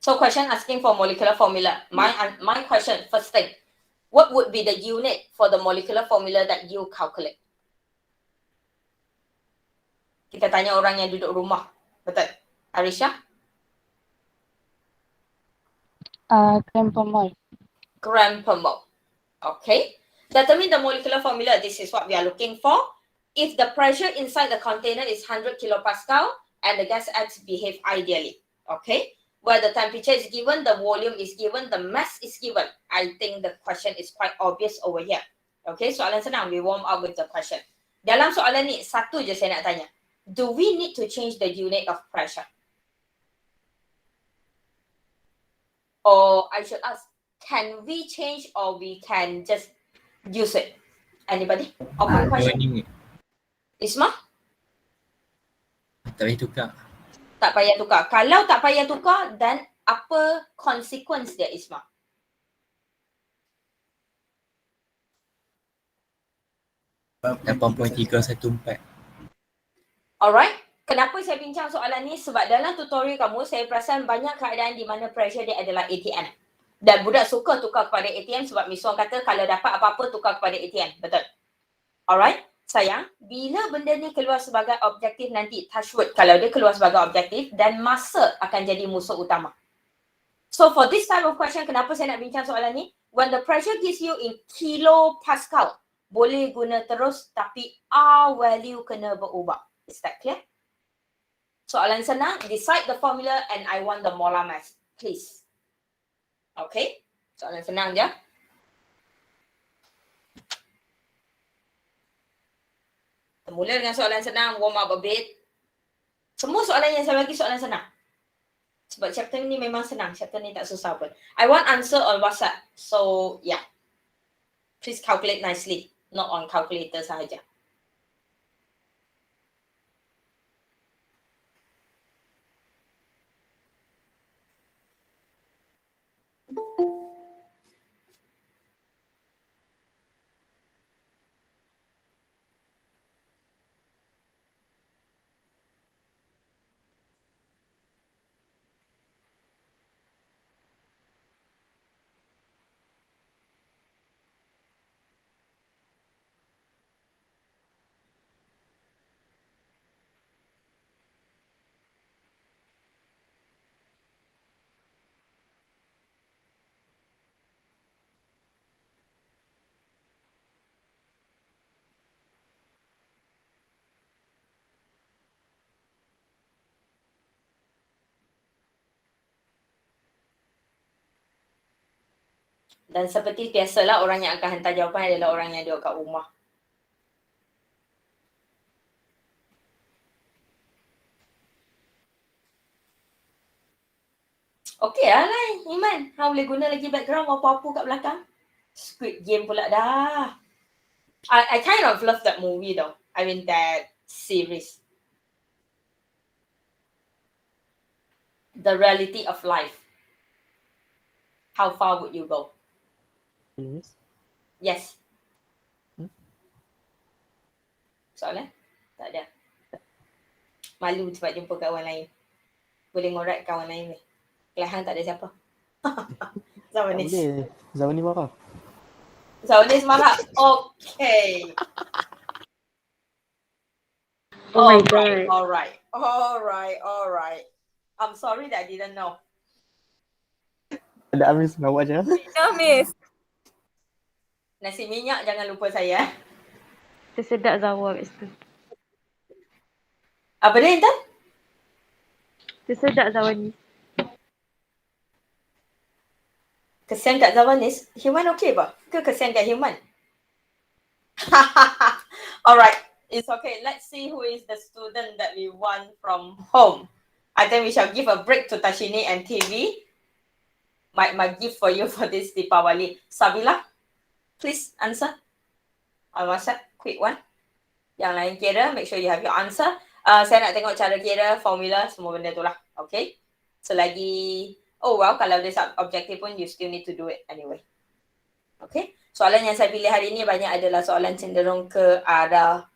So question asking for molecular formula. My question, first thing, what would be the unit for the molecular formula that you calculate? Kita tanya orang yang duduk rumah. Betul? Arisha? Gram per mole. Gram per mole. Okay. Determine the molecular formula. This is what we are looking for. If the pressure inside the container is 100 kilopascal and the gas X behave ideally. Okay. Where the temperature is given, the volume is given, the mass is given. I think the question is quite obvious over here. Okay, soalan senang. We warm up with the question. Dalam soalan ni, satu je saya nak tanya. Do we need to change the unit of pressure? Or I should ask, can we change or we can just use it? Anybody? Open question. Isma? Tak payah tukar. Tak payah tukar. Kalau tak payah tukar, dan apa consequence dia, Isma? $8.314. Alright. Kenapa saya bincang soalan ni? Sebab dalam tutorial kamu, saya perasan banyak keadaan di mana pressure dia adalah ATM. Dan budak suka tukar kepada ATM sebab Miss Wong kata kalau dapat apa-apa tukar kepada ATM. Betul? Alright. Sayang, bila benda ni keluar sebagai objektif nanti, touch wood, kalau dia keluar sebagai objektif, dan masa akan jadi musuh utama. So for this type of question, kenapa saya nak bincang soalan ni? When the pressure gives you in kilopascal, boleh guna terus tapi R value kena berubah. Is that clear? Soalan senang, decide the formula and I want the molar mass, please. Okay, soalan senang je. Mula dengan soalan senang, warm up a bit. Semua soalan yang saya bagi soalan senang. Sebab chapter ni memang senang. Chapter ni tak susah pun. I want answer on WhatsApp. So, yeah. Please calculate nicely. Not on calculator sahaja. Dan seperti biasalah, orang yang akan hantar jawapan adalah orang yang duduk kat rumah. Okey lah Iman. Ha, boleh guna lagi background apa-apa kat belakang. Squid Game pula dah. I kind of love that movie though. I mean that series. The reality of life. How far would you go? Yes. Soalan? Tak ada. Malu sebab jumpa kawan lain. Boleh ngorat kawan lain ni. Kelahan tak ada siapa. Zamanis. Tak boleh. Zamanis marah. Zamanis marah. Okay. Oh my God. Alright. I'm sorry that I didn't know. Ada Amis nak buat je. Amis. Nasi minyak jangan lupa saya. Tersedak Zawa kat situ. Apa dia Intan? Tersedak Zawani. Kesian kat Zawanis. Himan okey ba? Ke kesian kat Himan? Alright. It's okay. Let's see who is the student that we want from home. I think we shall give a break to Tashini and TV. My gift for you for this Deepawali. Sabila, please answer. On WhatsApp, quick one. Yang lain kira, make sure you have your answer. Saya nak tengok cara kira, formula, semua benda tu lah. Okay? Selagi, kalau there's objective pun, you still need to do it anyway. Okay? Soalan yang saya pilih hari ni banyak adalah soalan cenderung ke arah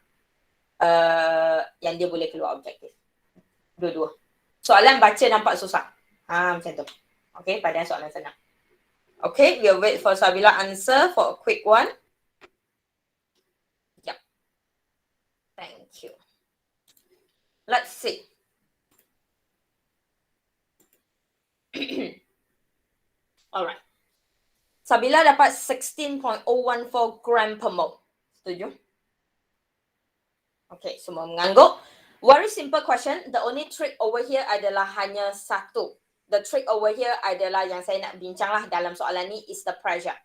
yang dia boleh keluar objektif. Dua-dua. Soalan baca nampak susah. Macam tu. Okay, pada soalan senang. Okay, we'll wait for Sabila answer for a quick one. Yep. Thank you. Let's see. Alright. Sabila dapat 16.014 gram per mole. Setuju? Okay, semua mengangguk. Very simple question. The only trick over here adalah hanya satu. The trick over here adalah yang saya nak bincang lah dalam soalan ni is the pressure.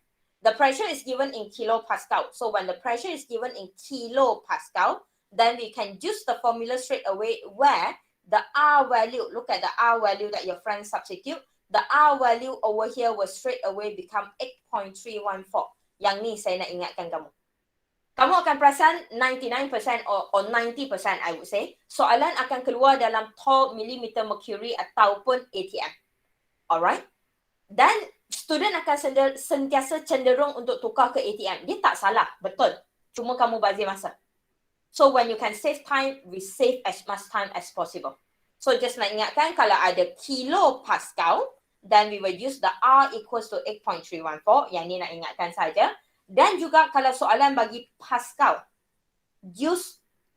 The pressure is given in kilopascal. So when the pressure is given in kilopascal, then we can use the formula straight away where the R value, look at the R value that your friend substitute. The R value over here will straight away become 8.314. Yang ni saya nak ingatkan kamu. Kamu akan perasan 99% or 90% I would say, soalan akan keluar dalam tol milimeter mercury ataupun ATM. Alright? Dan student akan sentiasa cenderung untuk tukar ke ATM. Dia tak salah, betul. Cuma kamu bazir masa. So when you can save time, we save as much time as possible. So just nak ingatkan kalau ada kilopascal, then we will use the R equals to 8.314. Yang ni nak ingatkan saja. Dan juga kalau soalan bagi pascal,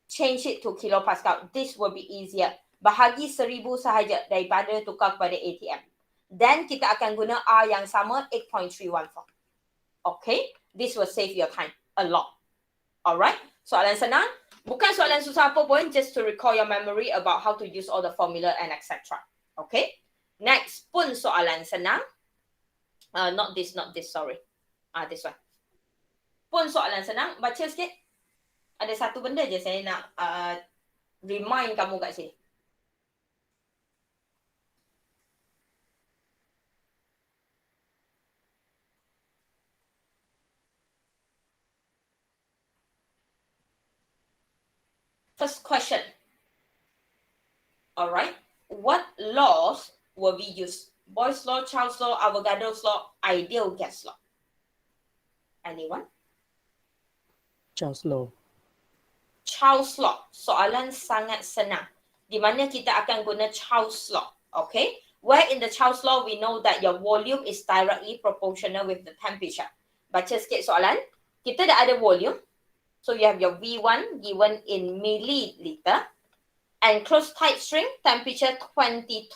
change it to kilopascal. This will be easier. Bahagi 1000 sahaja daripada tukar kepada ATM. Then kita akan guna R yang sama 8.314. Okay? This will save your time a lot. Alright? Soalan senang. Bukan soalan susah apa pun, just to recall your memory about how to use all the formula and etc. Okay? Next pun soalan senang. Not this, sorry. This one. Pun soalan senang. Baca sikit. Ada satu benda je saya nak remind kamu kat sini. First question. Alright. What laws will we use? Boyle's law, Charles' law, Avogadro's law, ideal gas law. Anyone? Charles law. Charles' law. Soalan sangat senang. Di mana kita akan guna Charles' law. Okay? Where in the Charles' law we know that your volume is directly proportional with the temperature. Baca sikit soalan. Kita dah ada volume. So you have your V1 given in milliliter. And closed tight string, temperature 22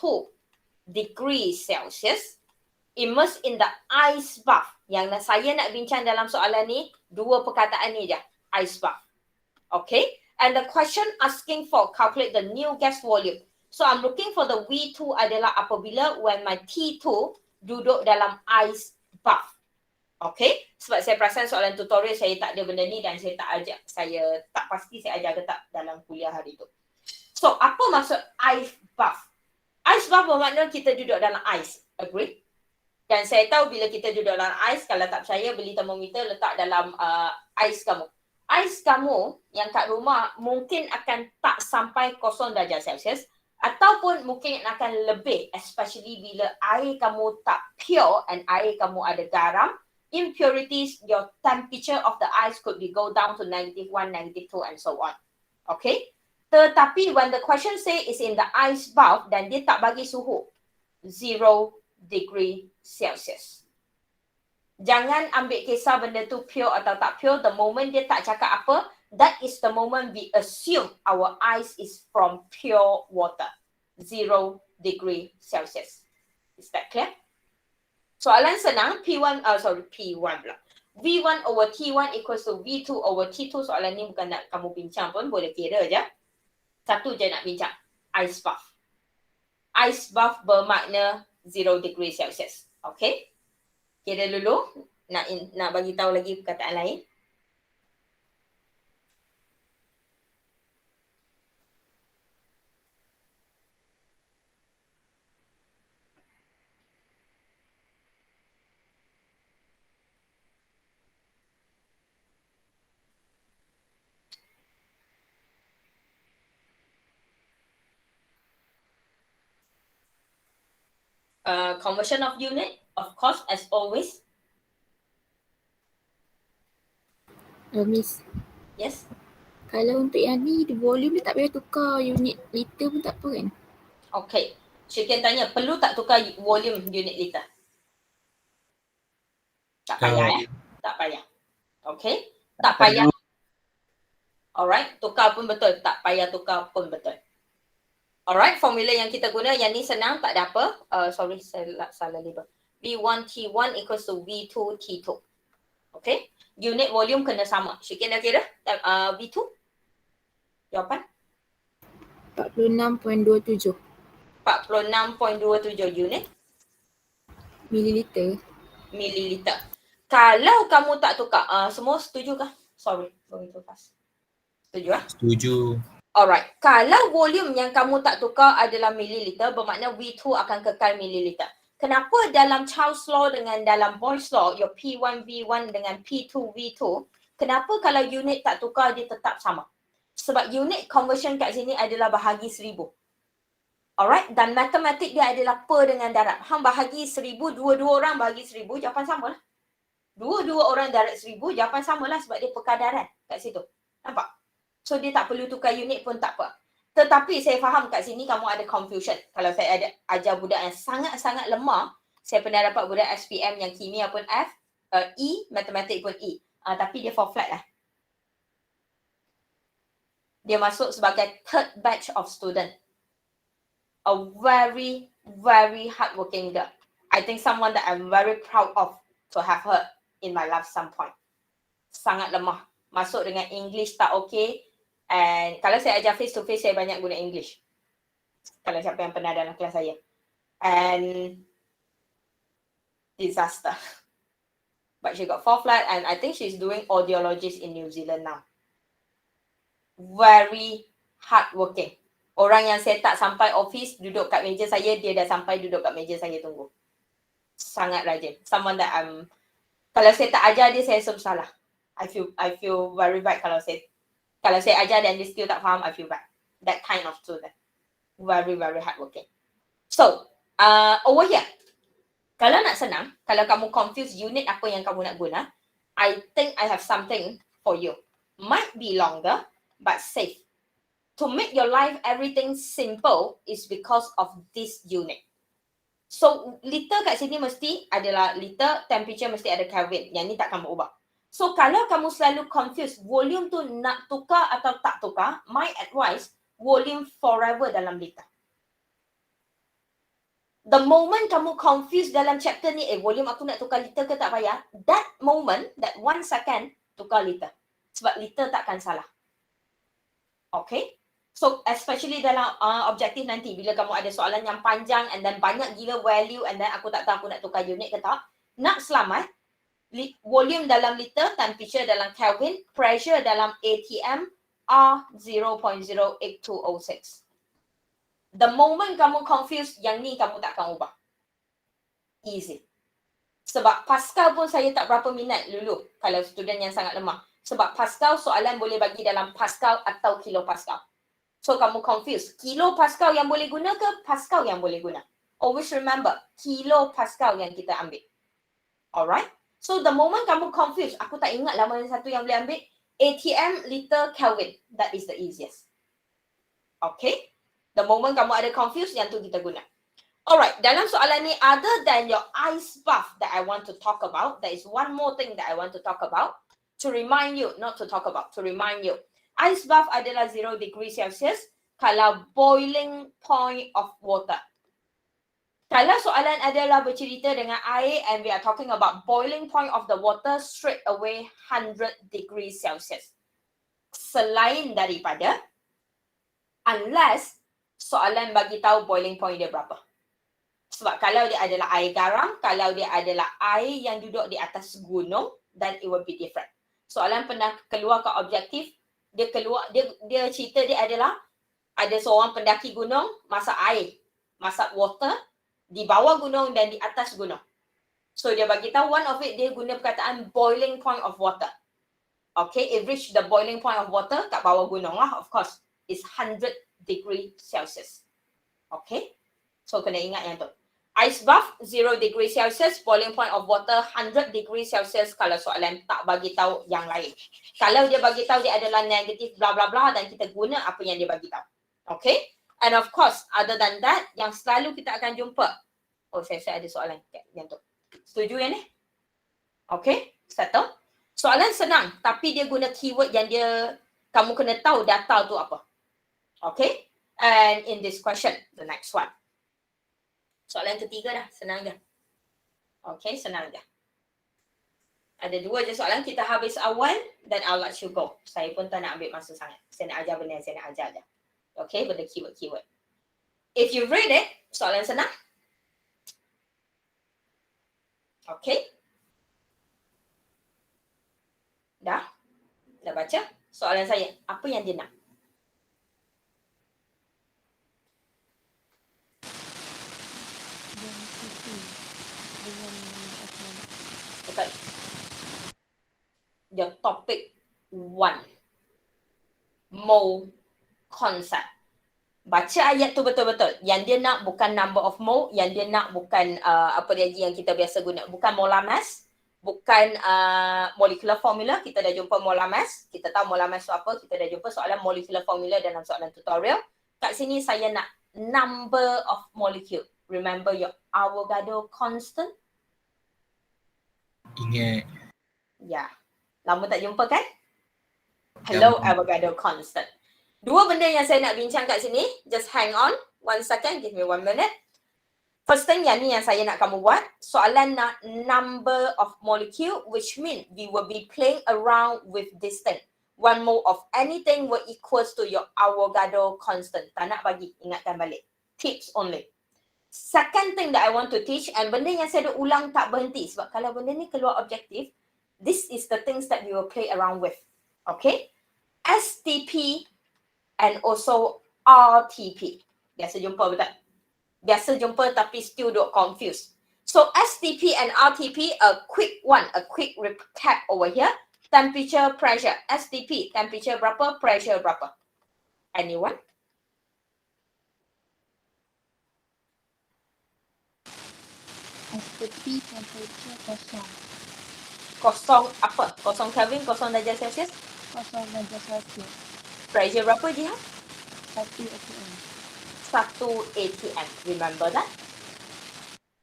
degrees Celsius. Immersed in the ice bath. Yang saya nak bincang dalam soalan ni, dua perkataan ni je. Ice bath. Okay? And the question asking for calculate the new gas volume. So I'm looking for the V2 adalah apabila when my T2 duduk dalam ice bath. Okay? Sebab saya perasan soalan tutorial saya tak ada benda ni dan saya tak pasti saya ajar ke tak dalam kuliah hari tu. So, apa maksud ice bath? Ice bath bermakna kita duduk dalam ice. Agree? Dan saya tahu bila kita duduk dalam ice, kalau tak percaya beli termometer letak dalam ice kamu. Ice kamu yang kat rumah mungkin akan tak sampai 0 darjah Celsius ataupun mungkin akan lebih, especially bila air kamu tak pure and air kamu ada garam. Impurities, your temperature of the ice could be go down to -1, -2 and so on. Okay? Tetapi when the question say is in the ice bath dan dia tak bagi suhu 0 degree Celsius. Jangan ambil kisah benda tu pure atau tak pure. The moment dia tak cakap apa, that is the moment we assume our ice is from pure water. 0 degree Celsius. Is that clear? Soalan senang, P1 pula. V1 over T1 equals to V2 over T2. Soalan ni bukan nak kamu bincang pun, boleh kira je. Satu je nak bincang, ice bath. Ice bath bermakna 0 degree Celsius. Okay? Kira dulu, nak bagi tahu lagi perkataan lain. Conversion of unit, of course, as always. Miss, Yes. kalau untuk yang ni, volume dia tak payah tukar unit liter pun tak apa kan? Okay. Syikin tanya, perlu tak tukar volume unit liter? Tak payah Tak payah. Okay? Tak payah. Alright, tukar pun betul. Tak payah tukar pun betul. Alright, formula yang kita guna, yang ni senang, tak ada apa. Sorry, saya salah label. V1T1 equals to V2T2. Okay? Unit volume kena sama. Syikin dah kira? V2? Jawapan? 46.27 46.27 unit mililiter. mililiter. Kalau kamu tak tukar, semua setuju kah? Sorry, going too fast. Setuju ah? Setuju. Alright. Kalau volume yang kamu tak tukar adalah mililiter, bermakna V2 akan kekal mililiter. Kenapa dalam Charles Law dengan dalam Boyle's Law, your P1 V1 dengan P2 V2, kenapa kalau unit tak tukar dia tetap sama? Sebab unit conversion kat sini adalah bahagi 1000. Alright, dan matematik dia adalah per dengan darab. Hang bahagi 1000, dua-dua orang bahagi 1000, jawapan sama lah. Dua-dua orang darab 1000, jawapan sama lah sebab dia perkadaran kat situ. Nampak? So dia tak perlu tukar unit pun tak apa. Tetapi saya faham kat sini kamu ada confusion. Kalau saya ada ajar budak yang sangat-sangat lemah, saya pernah dapat budak SPM yang kimia pun F, E, matematik pun E. Tapi dia 4 flat lah. Dia masuk sebagai third batch of student. A very, very hardworking girl. I think someone that I'm very proud of to have her in my life some point. Sangat lemah. Masuk dengan English tak okay. And kalau saya ajar face to face, saya banyak guna English. Kalau siapa yang pernah dalam kelas saya. And disaster. But she got 4 flat and I think she's doing audiologist in New Zealand now. Very hardworking. Orang yang saya tak sampai office, duduk kat meja saya, dia dah sampai duduk kat meja saya tunggu. Sangat rajin. Someone that kalau saya tak ajar dia, saya rasa bersalah. I feel very bad kalau saya ajar dan dia still tak faham, I feel bad. That kind of student. Very, very hardworking. So, over here. Kalau nak senang, kalau kamu confuse unit apa yang kamu nak guna, I think I have something for you. Might be longer, but safe. To make your life everything simple is because of this unit. So, liter kat sini mesti adalah liter, temperature mesti ada Kelvin. Yang ni takkan berubah. So, kalau kamu selalu confuse volume tu nak tukar atau tak tukar, my advice, volume forever dalam liter. The moment kamu confuse dalam chapter ni, volume aku nak tukar liter ke tak payah, that moment, that 1 second, tukar liter. Sebab liter takkan salah. Okay? So, especially dalam objektif nanti, bila kamu ada soalan yang panjang and then banyak gila value and then aku tak tahu aku nak tukar unit ke tak, nak selamat, volume dalam liter, temperature dalam Kelvin, pressure dalam ATM, R0.08206. The moment kamu confuse, yang ni kamu takkan ubah. Easy. Sebab Pascal pun saya tak berapa minat dulu kalau student yang sangat lemah. Sebab Pascal soalan boleh bagi dalam Pascal atau kilopascal. So kamu confuse, kilopascal yang boleh guna ke Pascal yang boleh guna? Always remember, kilopascal yang kita ambil. Alright? So the moment kamu confuse, aku tak ingat lah mana satu yang boleh ambil, ATM, liter, Kelvin. That is the easiest. Okay? The moment kamu ada confuse, yang tu kita guna. Alright, dalam soalan ni, other than your ice bath that I want to talk about, there is one more thing that I want to talk about. To remind you, not to talk about, to remind you. Ice bath adalah 0 degree Celsius kalau boiling point of water. Kalau soalan adalah bercerita dengan air and we are talking about boiling point of the water, straight away 100 degree Celsius. Selain daripada, unless soalan bagi tahu boiling point dia berapa. Sebab kalau dia adalah air garam, kalau dia adalah air yang duduk di atas gunung, then it will be different. Soalan pernah keluar ke objektif, dia cerita dia adalah ada seorang pendaki gunung masak air, masak water di bawah gunung dan di atas gunung. So dia bagi tahu one of it dia guna perkataan boiling point of water. Okay, it reached the boiling point of water kat bawah gunung lah, of course, is 100 degree Celsius. Okay, so kena ingat yang tu. Ice bath 0 degree Celsius, boiling point of water 100 degree Celsius kalau soalan tak bagi tahu yang lain. Kalau dia bagi tahu dia adalah negatif bla bla bla dan kita guna apa yang dia bagi tahu. Okay? And of course, other than that, yang selalu kita akan jumpa. Oh, saya ada soalan yang tu. Setuju yang ni? Okay, settle. Soalan senang, tapi dia guna keyword yang kamu kena tahu data tu apa. Okay, and in this question, the next one. Soalan ketiga dah, senang dah. Okay, senang dah. Ada 2 je soalan, kita habis awal dan I'll let you go. Saya pun tak nak ambil masa sangat. Saya nak ajar benda yang saya nak ajar je. Okay, benda keyword. If you read it, soalan senang. Okay. Dah baca? Soalan saya, apa yang dia nak? Betul. The topic 1. Mole concept. Baca ayat tu betul-betul. Yang dia nak bukan number of mole, yang dia nak bukan apa lagi yang kita biasa guna. Bukan molar mass, bukan molecular formula. Kita dah jumpa molar mass. Kita tahu molar mass tu apa. Kita dah jumpa soalan molecular formula dalam soalan tutorial. Kat sini saya nak number of molecule. Remember your Avogadro constant? Ingat. Ya. Lama tak jumpa kan? Hello, Avogadro constant. 2 benda yang saya nak bincang kat sini. Just hang on. 1 second. Give me 1 minute. First thing yang ni yang saya nak kamu buat. Soalan nak number of molecule, which mean we will be playing around with this thing. 1 mole of anything will equals to your Avogadro constant. Tak nak bagi. Ingatkan balik. Tips only. Second thing that I want to teach, and benda yang saya dah ulang tak berhenti. Sebab kalau benda ni keluar objektif, this is the things that we will play around with. Okay? STP and also RTP. Biasa jumpa betul? Biasa jumpa tapi still don't confuse. So STP and RTP, a quick recap over here. Temperature, pressure. STP, temperature berapa, pressure berapa? Anyone? STP temperature kosong. Kosong apa? Kosong Kelvin, kosong darjah Celsius? Kosong darjah Celsius. Pressure berapa, Jihan? 1 atm. 1 atm. Remember that?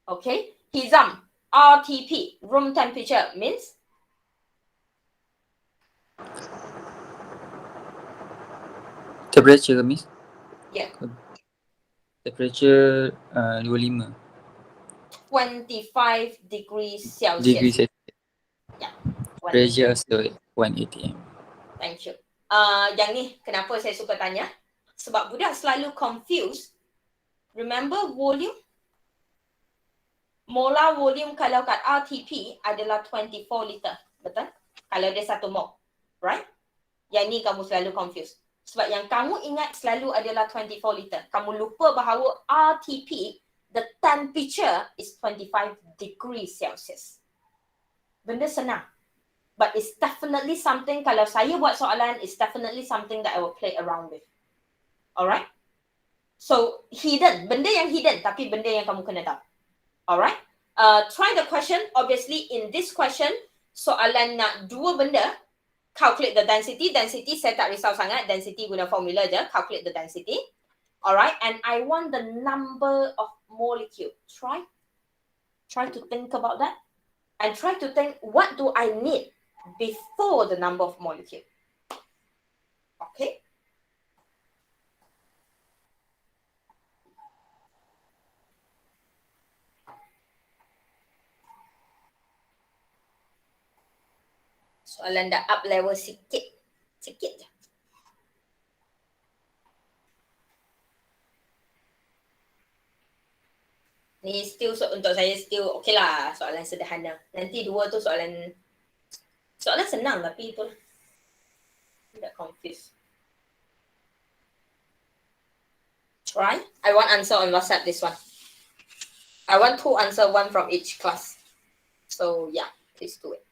Okay. Hizam, RTP, room temperature means? Temperature ke, Miss? Yeah. Temperature 25 25 degrees Celsius. degree Celsius. Yeah. Pressure also 1 atm. Thank you. Yang ni kenapa saya suka tanya? Sebab budak selalu confused. Remember volume? Molar volume kalau kat RTP adalah 24 liter. Betul? Kalau dia 1 mol. Right? Yang ni kamu selalu confused. Sebab yang kamu ingat selalu adalah 24 liter. Kamu lupa bahawa RTP, the temperature is 25 degrees Celsius. Benda senang. But it's definitely something, kalau saya buat soalan, it's definitely something that I will play around with. Alright? So, hidden. Benda yang hidden, tapi benda yang kamu kena tahu. Alright? Try the question. Obviously, in this question, soalan nak 2 benda. Calculate the density. Density, saya tak risau sangat. Density guna formula je. Calculate the density. Alright? And I want the number of molecule. Try to think about that. And try to think, what do I need before the number of molecule? Okay? Soalan dah up level sikit. Sikit je. Ni still untuk saya still okay lah, soalan sederhana. Nanti 2 tu soalan senang tapi itulah. Tidak confused. Try. I want answer on WhatsApp this one. I want 2 answer, 1 from each class. So yeah, please do it.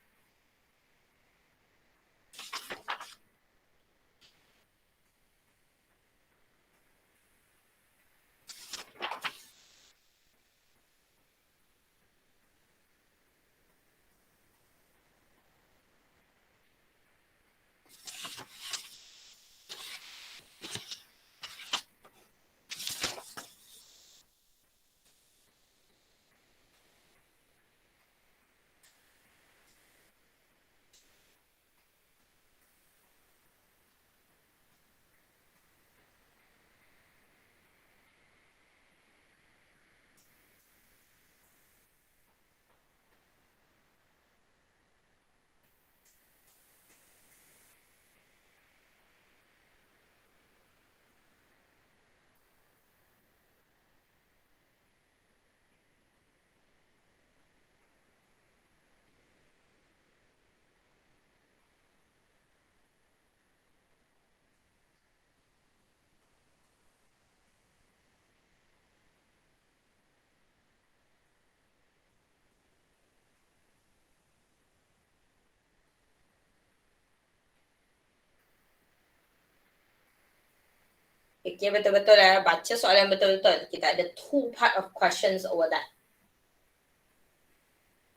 Fikir betul-betul baca soalan betul-betul. Kita ada 2 part of questions over that.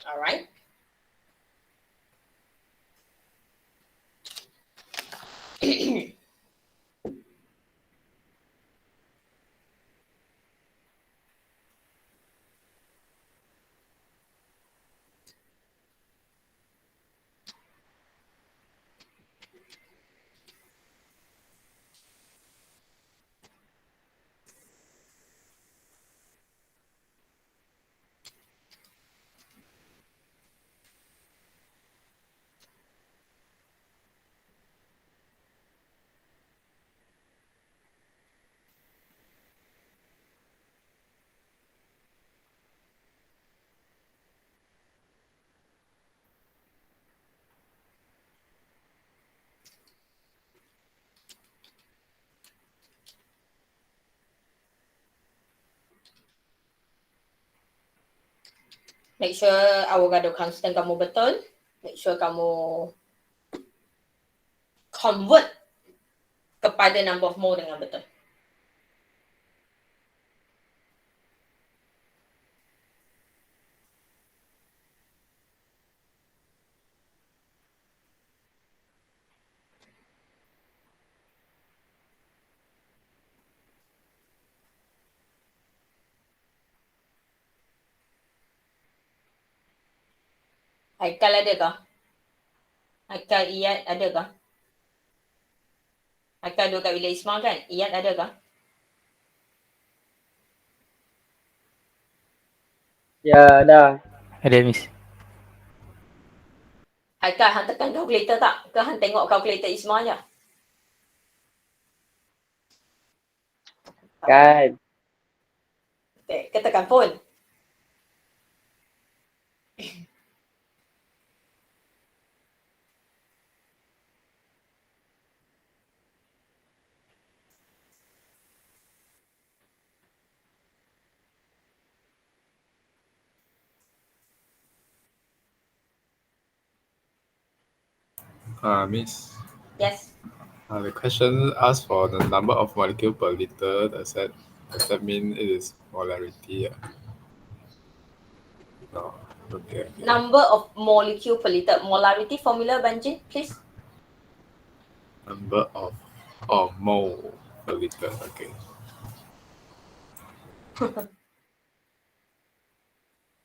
Alright. Make sure Avogadro constant kamu betul. Make sure kamu convert kepada number of mole dengan betul. Haikal ada kah? Haikal, Iyad ada kah? Haikal duduk kat bilik Ismail kan? Iyad ada kah? Ya, dah. Ada Miss. Haikal, hang tekan calculator tak? Ke hang tengok calculator Ismail je? Kan. Okay, ke tekan phone? Miss, Yes. the question asks for the number of molecule per liter. Does that mean it is molarity? No. Okay. Number of molecule per liter. Molarity formula, Banjin, please. Number of mole per liter. Okay.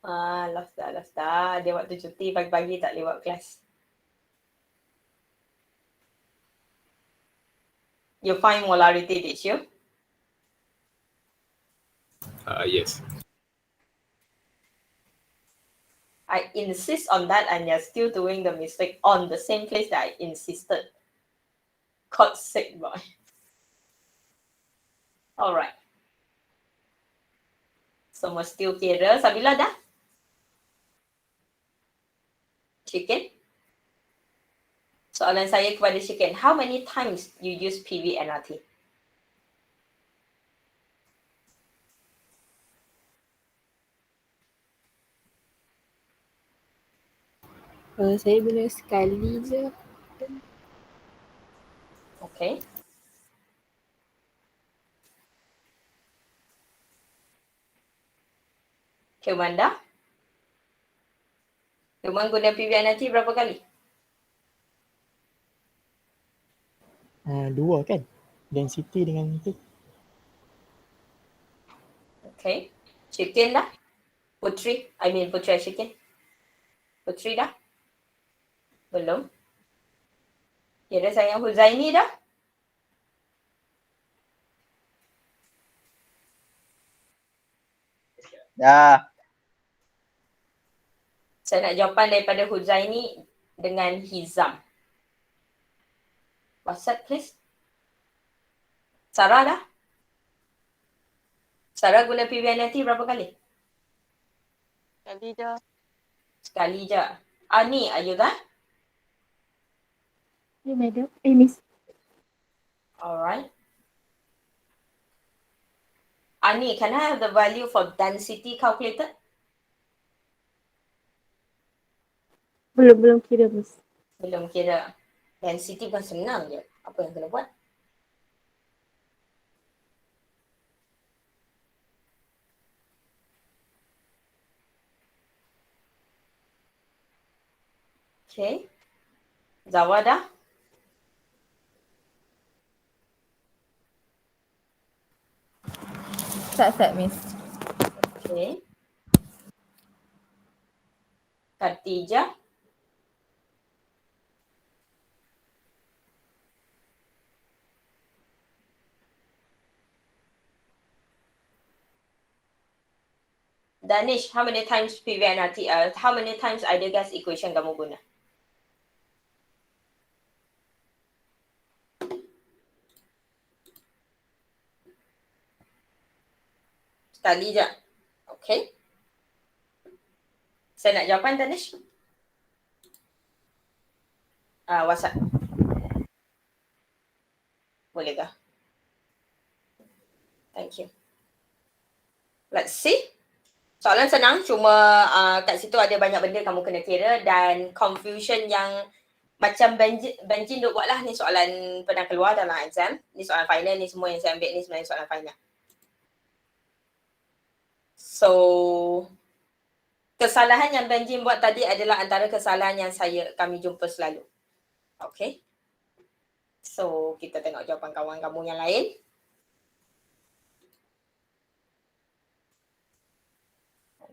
Lost dah. Dia waktu cuti pagi-pagi tak lewat kelas. You find molarity, did you? Yes. I insist on that and you're still doing the mistake on the same place that I insisted. God's sake, boy. Alright. Semua still kira. Sabila dah? Chicken? Soalan saya kepada Chicken. How many times you use PV NRT? Saya guna sekali je. Okay. Kemanda? Kemanda guna PV NRT berapa kali? 2 kan? Density dengan itu. Okay. Chicken dah? Putri Chicken. Putri dah? Belum. Kira sayang Huzaini dah? Dah. Saya nak jawapan daripada Huzaini dengan Hizam. WhatsApp please. Sarah dah? Sarah guna PVNT berapa kali? Sekali je. Sekali je. Ani, are you there? Ya, madam. Miss. Alright. Ani, can I have the value for density calculated? Belum kira, Miss. Belum kira. Density bukan senang je. Apa yang kena buat? Okay. Zawa dah? Set Miss. Okay. Khatijah? Danish, how many times PVNRT? How many times ideal gas equation kamu guna? Sekali je. Okay. Saya nak jawapan Danish. WhatsApp. Boleh ke? Thank you. Let's see. Soalan senang, cuma kat situ ada banyak benda kamu kena kira dan confusion yang macam Benjin duk buat lah. Ni soalan pernah keluar dalam exam. Ni soalan final, ni semua yang saya ambil ni sebenarnya soalan final. So, kesalahan yang Benjin buat tadi adalah antara kesalahan yang kami jumpa selalu. Okay. So, kita tengok jawapan kawan kamu yang lain.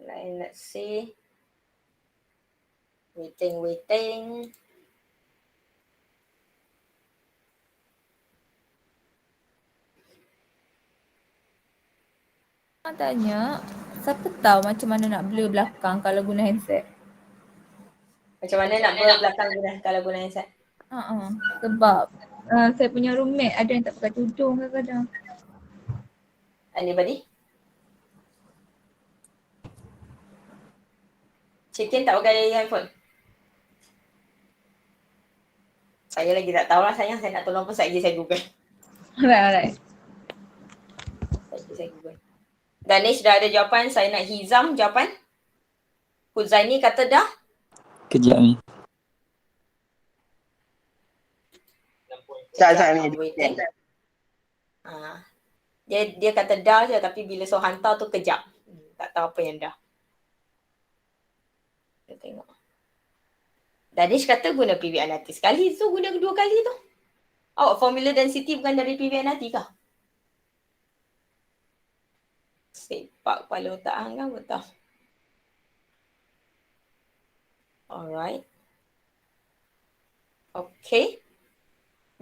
Let's see. Waiting. Orang tanya, siapa tahu macam mana nak blur belakang kalau guna handset? Macam mana nak blur belakang kalau guna handset? Sebab saya punya roommate ada yang tak pakai tudung kadang-kadang. Anybody? Chicken tak pakai handphone? Saya lagi tak tahu lah sayang. Saya nak tolong pun saya Google. Alright. Saya Google. Danish dah ada jawapan. Saya nak Hizam jawapan. Huzaini kata dah. Kejap ni. Saya ni. Waiting. Dia kata dah je tapi bila so hantar tu kejap. Tak tahu apa yang dah. Kita tengok. Danish kata guna PVNRT sekali tu guna kedua kali tu. Formula density bukan dari PVNRT kah? Sepak kepala otak hang kan betul. Alright. Okay.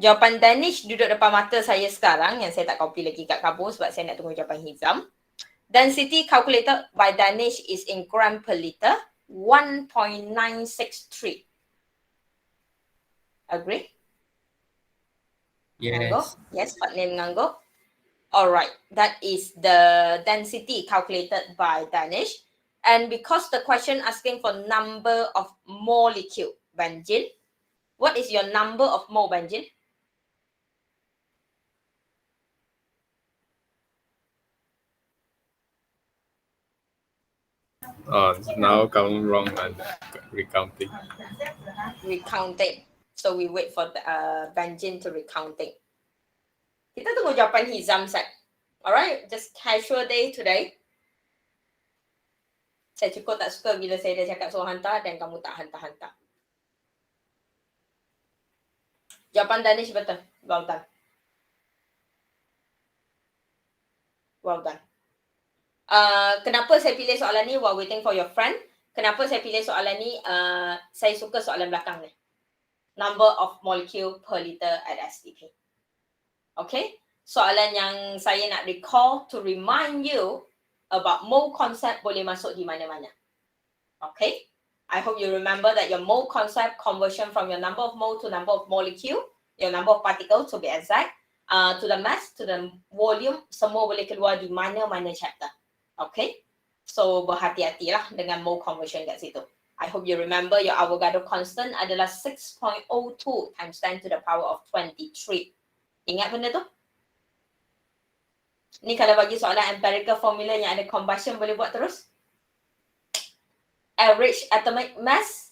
Jawapan Danish duduk depan mata saya sekarang yang saya tak copy lagi kat kabur sebab saya nak tunggu jawapan Hizam. Density calculated by Danish is in gram per liter 1.963. Agree? Yes. Yes, Pak Nim mengangguk. Alright, that is the density calculated by Danish. And because the question asking for number of molecule, Banjil, what is your number of mole, Banjil? Now count wrong and recounting. Recounting. So we wait for the, Banjin to recounting. Kita tunggu jawapan Hizam set. Alright, just casual day today. Saya cukup tak suka bila saya dah cakap suruh hantar dan kamu tak hantar-hantar. Jawapan Danish betul. Well done. Well done. Kenapa saya pilih soalan ni while waiting for your friend? Kenapa saya pilih soalan ni? Saya suka soalan belakang ni. Number of molecule per liter at STP. Okay? Soalan yang saya nak recall to remind you about mole concept boleh masuk di mana-mana. Okay? I hope you remember that your mole concept conversion from your number of mole to number of molecule, your number of particles to be exact, to the mass, to the volume, semua boleh keluar di mana-mana chapter. Okay? So berhati-hatilah dengan mole conversion kat situ. I hope you remember your Avogadro constant adalah 6.02 times 10 to the power of 23. Ingat benda tu? Ni kalau bagi soalan empirical formula yang ada combustion boleh buat terus. Average atomic mass.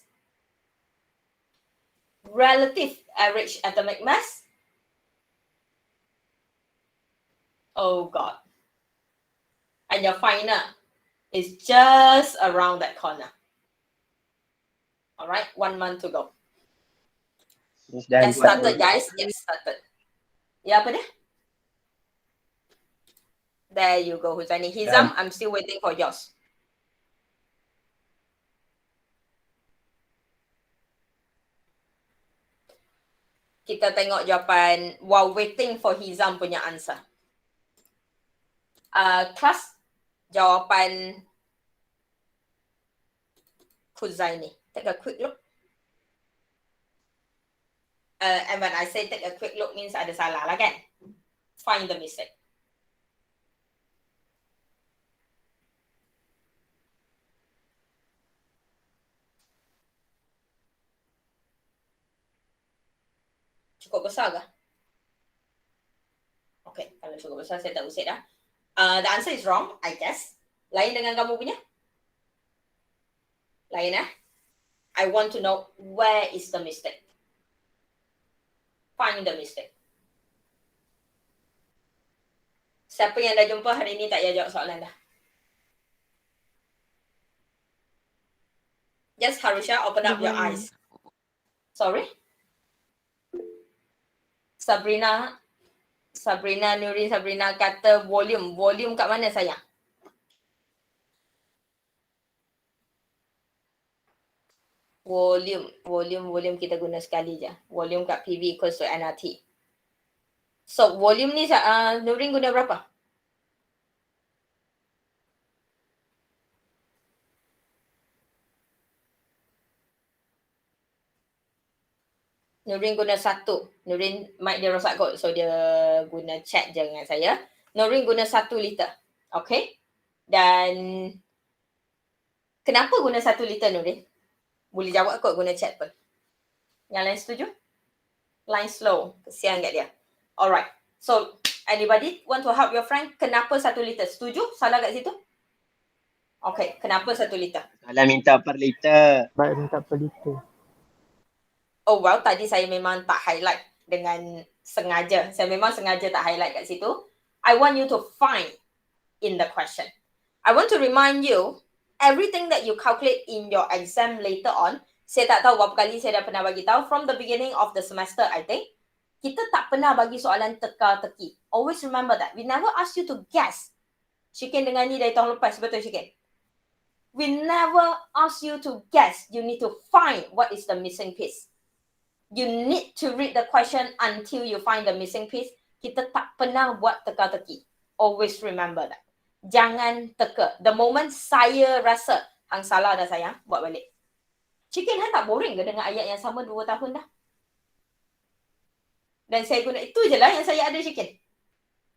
Relative average atomic mass. Oh God. And your final is just around that corner. Alright, 1 month to go. Dan Get started guys, get started. Ya apa dia? There you go Huzaini. Hizam, I'm still waiting for yours. Kita tengok jawapan while waiting for Hizam punya answer. Kelas jawapan Huzaini. Take a quick look. And when I say take a quick look means ada salah lah kan? Find the mistake. Cukup besar ke? Okay, kalau cukup besar saya tak usik dah. The answer is wrong, I guess. Lain dengan kamu punya? Lain I want to know where is the mistake. Find the mistake. Siapa yang dah jumpa hari ni tak payah jawab soalan dah. Just Harusha, open up your eyes. Sorry? Sabrina Nuri Sabrina kata volume. Volume kat mana sayang? Volume kita guna sekali je. Volume kat PV equals to nRT. So volume ni Nurin guna berapa? Nurin guna 1. Nurin mic dia rosak kot. So dia guna chat je dengan saya. Nurin guna 1 liter. Okay. Dan kenapa guna 1 liter Nurin? Boleh jawab kot guna chat pun. Yang lain setuju? Line slow. Kesian kat dia. Alright. So anybody want to help your friend? Kenapa 1 liter? Setuju? Salah kat situ? Okay. Kenapa 1 liter? Salah minta per liter. Baik minta per liter. Oh well, tadi saya memang tak highlight dengan sengaja. Saya memang sengaja tak highlight kat situ. I want you to find in the question. I want to remind you, everything that you calculate in your exam later on, saya tak tahu berapa kali saya dah pernah bagi tahu, from the beginning of the semester, I think, kita tak pernah bagi soalan teka-teki. Always remember that. We never ask you to guess. Shikin dengan ni dari tahun lepas, betul Shikin? We never ask you to guess. You need to find what is the missing piece. You need to read the question until you find the missing piece. Kita tak pernah buat teka-teki. Always remember that. Jangan teka. The moment saya rasa hang salah dah sayang, buat balik. Chicken hang tak boring ke dengan ayat yang sama 2 tahun dah? Dan saya guna itu je lah yang saya ada Chicken.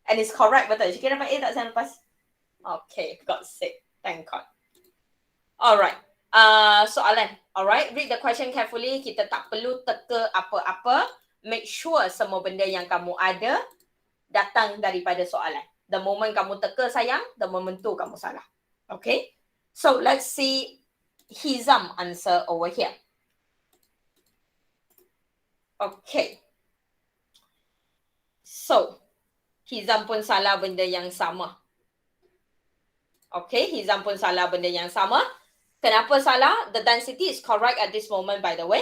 And it's correct, betul. Chicken dapat A tak saya lepas? Okay, got sick. Thank God. Alright. Soalan. Alright, read the question carefully. Kita tak perlu teka apa-apa. Make sure semua benda yang kamu ada datang daripada soalan. The moment kamu teka sayang, the moment tu kamu salah. Okay? So let's see Hizam answer over here. Okay. So, Hizam pun salah benda yang sama. Okay, Hizam pun salah benda yang sama. Kenapa salah? The density is correct at this moment by the way.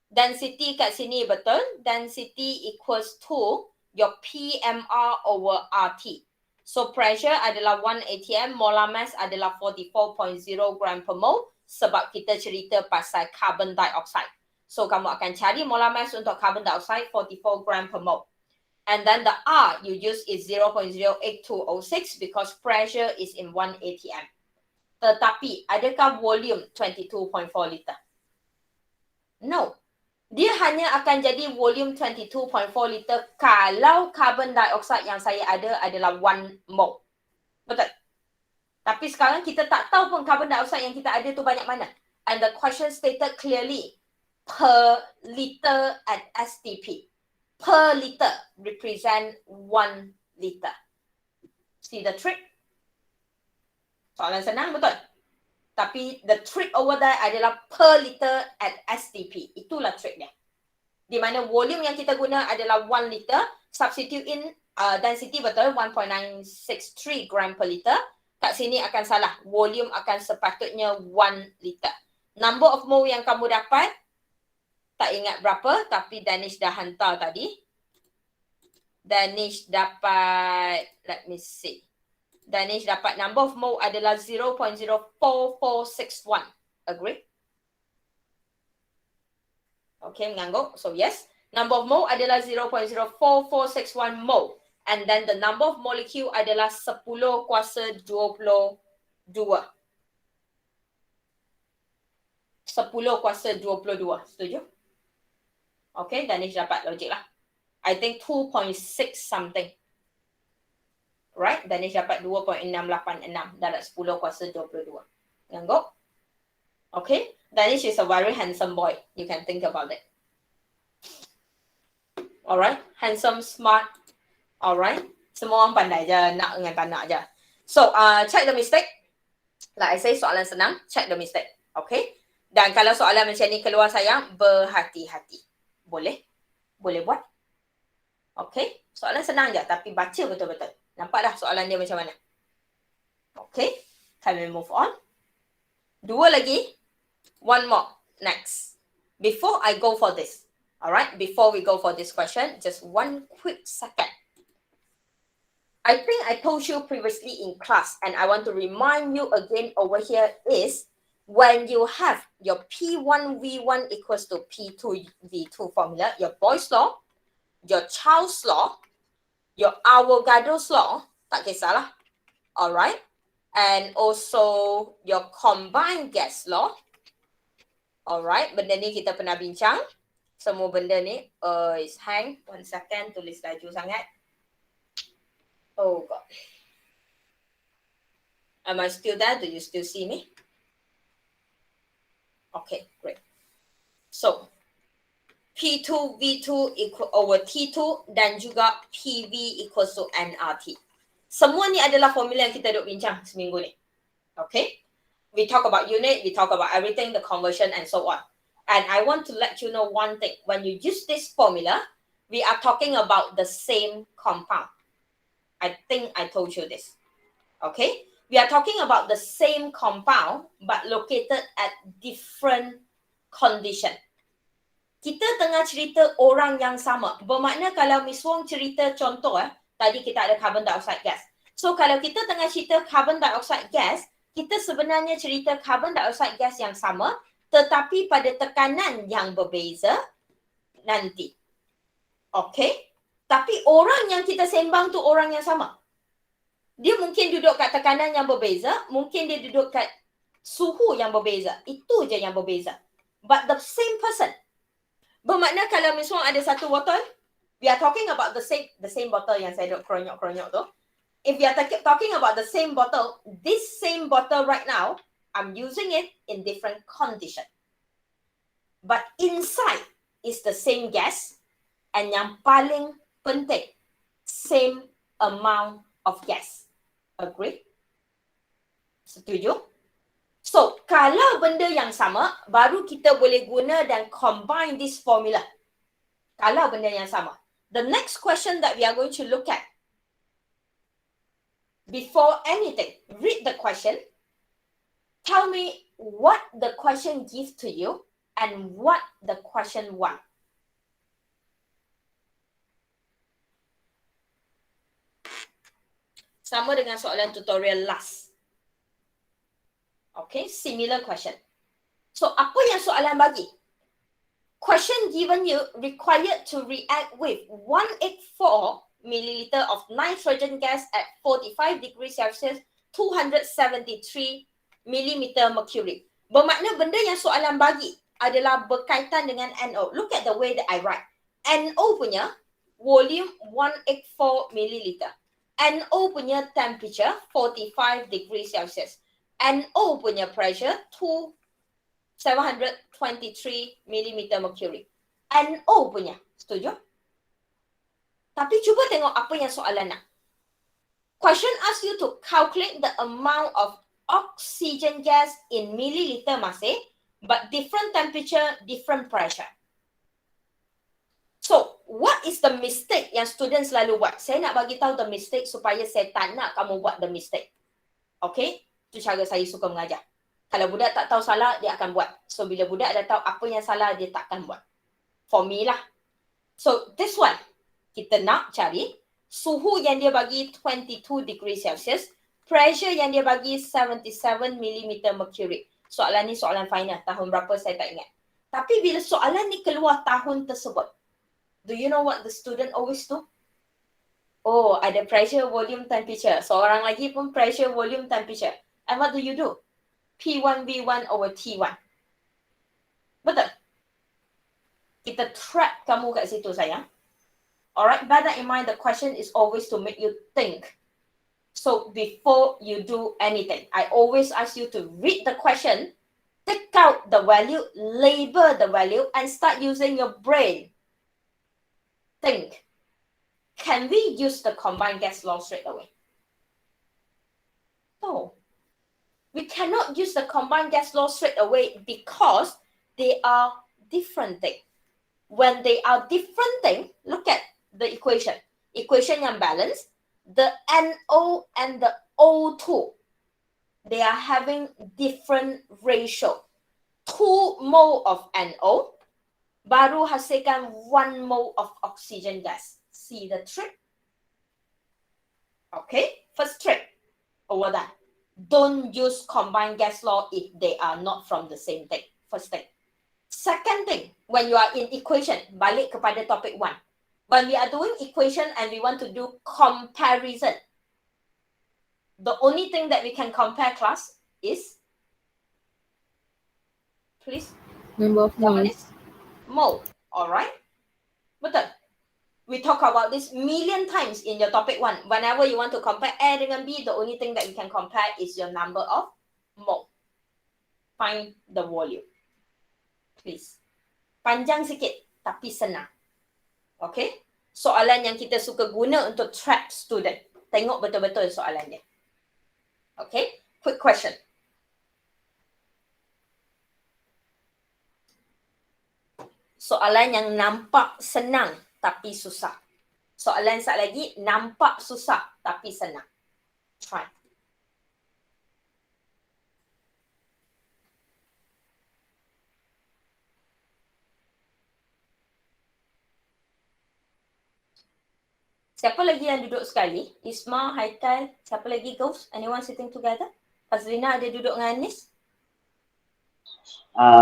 Density kat sini betul. Density equals to your PMR over RT. So pressure adalah 1 atm, molar mass adalah 44.0 gram per mole sebab kita cerita pasal carbon dioxide. So kamu akan cari molar mass untuk carbon dioxide 44 gram per mole. And then the R you use is 0.08206 because pressure is in 1 atm. Tetapi, adakah volume 22.4 liter? No. Dia hanya akan jadi volume 22.4 liter kalau carbon dioxide yang saya ada adalah 1 mole. Betul? Tapi sekarang kita tak tahu pun carbon dioxide yang kita ada tu banyak mana. And the question stated clearly, per liter at STP. Per liter represent 1 liter. See the trick? Soalan senang betul. Tapi the trick over there adalah per liter at STP. Itulah trick dia. Di mana volume yang kita guna adalah 1 liter. Substitute in density betul 1.963 gram per liter. Kat sini akan salah. Volume akan sepatutnya 1 liter. Number of mole yang kamu dapat, tak ingat berapa, tapi Danish dah hantar tadi. Danish dapat, let me see. Danish dapat number of mole adalah 0.04461. Agree? Okay, mengangguk. So yes, number of mole adalah 0.04461 mole. And then the number of molecule adalah 10 kuasa 22. 10 kuasa 22. Setuju? Okay, Danish dapat logik lah. I think 2.6 something. Right? Danish dapat 2.686. Dapat 10 kuasa 22. Mengangguk? Okay? Danish is a very handsome boy. You can think about it. Alright? Handsome, smart. Alright? Semua orang pandai je. Nak dengan tak nak je. So, check the mistake. Like I say, soalan senang. Check the mistake. Okay? Dan kalau soalan macam ni keluar sayang, berhati-hati. Boleh? Boleh buat? Okay? Soalan senang je. Tapi baca betul-betul. Nampak dah soalan dia macam mana? Okay? Can we move on? Dua lagi. One more. Next. Before I go for this. Alright? Before we go for this question, just one quick second. I think I told you previously in class, and I want to remind you again over here is when you have your P1V1 equals to P2V2 formula, your Boyle's law, your Child's law, your Avogadro's law, tak kisahlah. Alright? And also your combined gas law. Alright, benda ni kita pernah bincang. Semua benda ni is hang. One second, tulis laju sangat. Oh God. Am I still there? Do you still see me? Okay, great. So, P2 V2 equal over T2 dan juga PV equals to nRT. Semua ni adalah formula yang kita duk bincang seminggu ni. Okay? We talk about unit, we talk about everything, the conversion and so on. And I want to let you know one thing. When you use this formula, we are talking about the same compound. I think I told you this. Okay? We are talking about the same compound but located at different condition. Kita tengah cerita orang yang sama. Bermakna kalau Miss Wong cerita contoh tadi kita ada carbon dioxide gas. So kalau kita tengah cerita carbon dioxide gas, kita sebenarnya cerita carbon dioxide gas yang sama tetapi pada tekanan yang berbeza nanti. Okay? Tapi orang yang kita sembang tu orang yang sama. Dia mungkin duduk kat tekanan yang berbeza, mungkin dia duduk kat suhu yang berbeza. Itu je yang berbeza. But the same person. Bermakna kalau Miss Wong ada satu botol, we are talking about the same bottle yang saya duduk keronyok-keronyok tu. If we are talking about the same bottle, this same bottle right now, I'm using it in different condition. But inside is the same gas and yang paling penting, same amount of gas. Agree? Setuju? So, kalau benda yang sama, baru kita boleh guna dan combine this formula. Kalau benda yang sama. The next question that we are going to look at. Before anything, read the question. Tell me what the question gives to you and what the question wants. Sama dengan soalan tutorial last. Okay, similar question. So, apa yang soalan bagi? Question given you required to react with 184 milliliter of nitrogen gas at 45 degrees Celsius, 273 millimeter mercury. Bermakna benda yang soalan bagi adalah berkaitan dengan NO. Look at the way that I write. NO punya volume 184 milliliter. NO punya temperature 45 degrees Celsius. NO punya pressure 723 mm mercury. NO punya. Setuju? Tapi cuba tengok apa yang soalan nak. Question asks you to calculate the amount of oxygen gas in milliliter masih, but different temperature, different pressure. So, what is the mistake yang student selalu buat? Saya nak bagi tahu the mistake supaya saya tak nak kamu buat the mistake. Okay? Itu cara saya suka mengajar. Kalau budak tak tahu salah, dia akan buat. So, bila budak dah tahu apa yang salah, dia takkan buat. For me lah. So, this one, kita nak cari suhu yang dia bagi 22 degrees Celsius, pressure yang dia bagi 77 mm mercury. Soalan ni soalan final. Tahun berapa saya tak ingat. Tapi bila soalan ni keluar tahun tersebut, do you know what the student always do? Oh, ada pressure, volume, temperature. Seorang lagi pun pressure, volume, temperature. And what do you do? P1 V1 over T1. Betul? Kita trap kamu kat situ, sayang. Alright, bear that in mind, the question is always to make you think. So, before you do anything, I always ask you to read the question, take out the value, label the value, and start using your brain. Think. Can we use the combined gas law straight away? No. We cannot use the combined gas law straight away because they are different things. When they are different things, look at the equation. Equation yang balance, the NO and the O2, they are having different ratio. 2 mole of NO baru hasilkan 1 mole of oxygen gas. See the trick? Okay, first trick. Over that. Don't use combined gas law if they are not from the same thing. First thing. Second thing, when you are in equation, balik kepada topic 1. When we are doing equation and we want to do comparison, the only thing that we can compare, class, is, please, Number of moles. mole. Alright? Betul. We talk about this million times in your topic 1. Whenever you want to compare A dengan B, the only thing that we can compare is your number of mole. Find the volume. Please. Panjang sikit, tapi senang. Okay? Soalan yang kita suka guna untuk trap student. Tengok betul-betul soalan dia. Okay? Quick question. Soalan yang nampak senang tapi susah. Soalan satu lagi, nampak susah tapi senang. Try. Siapa lagi yang duduk sekali? Isma, Haikal, siapa lagi Ghost? Anyone sitting together? Fazlina ada duduk dengan Anis?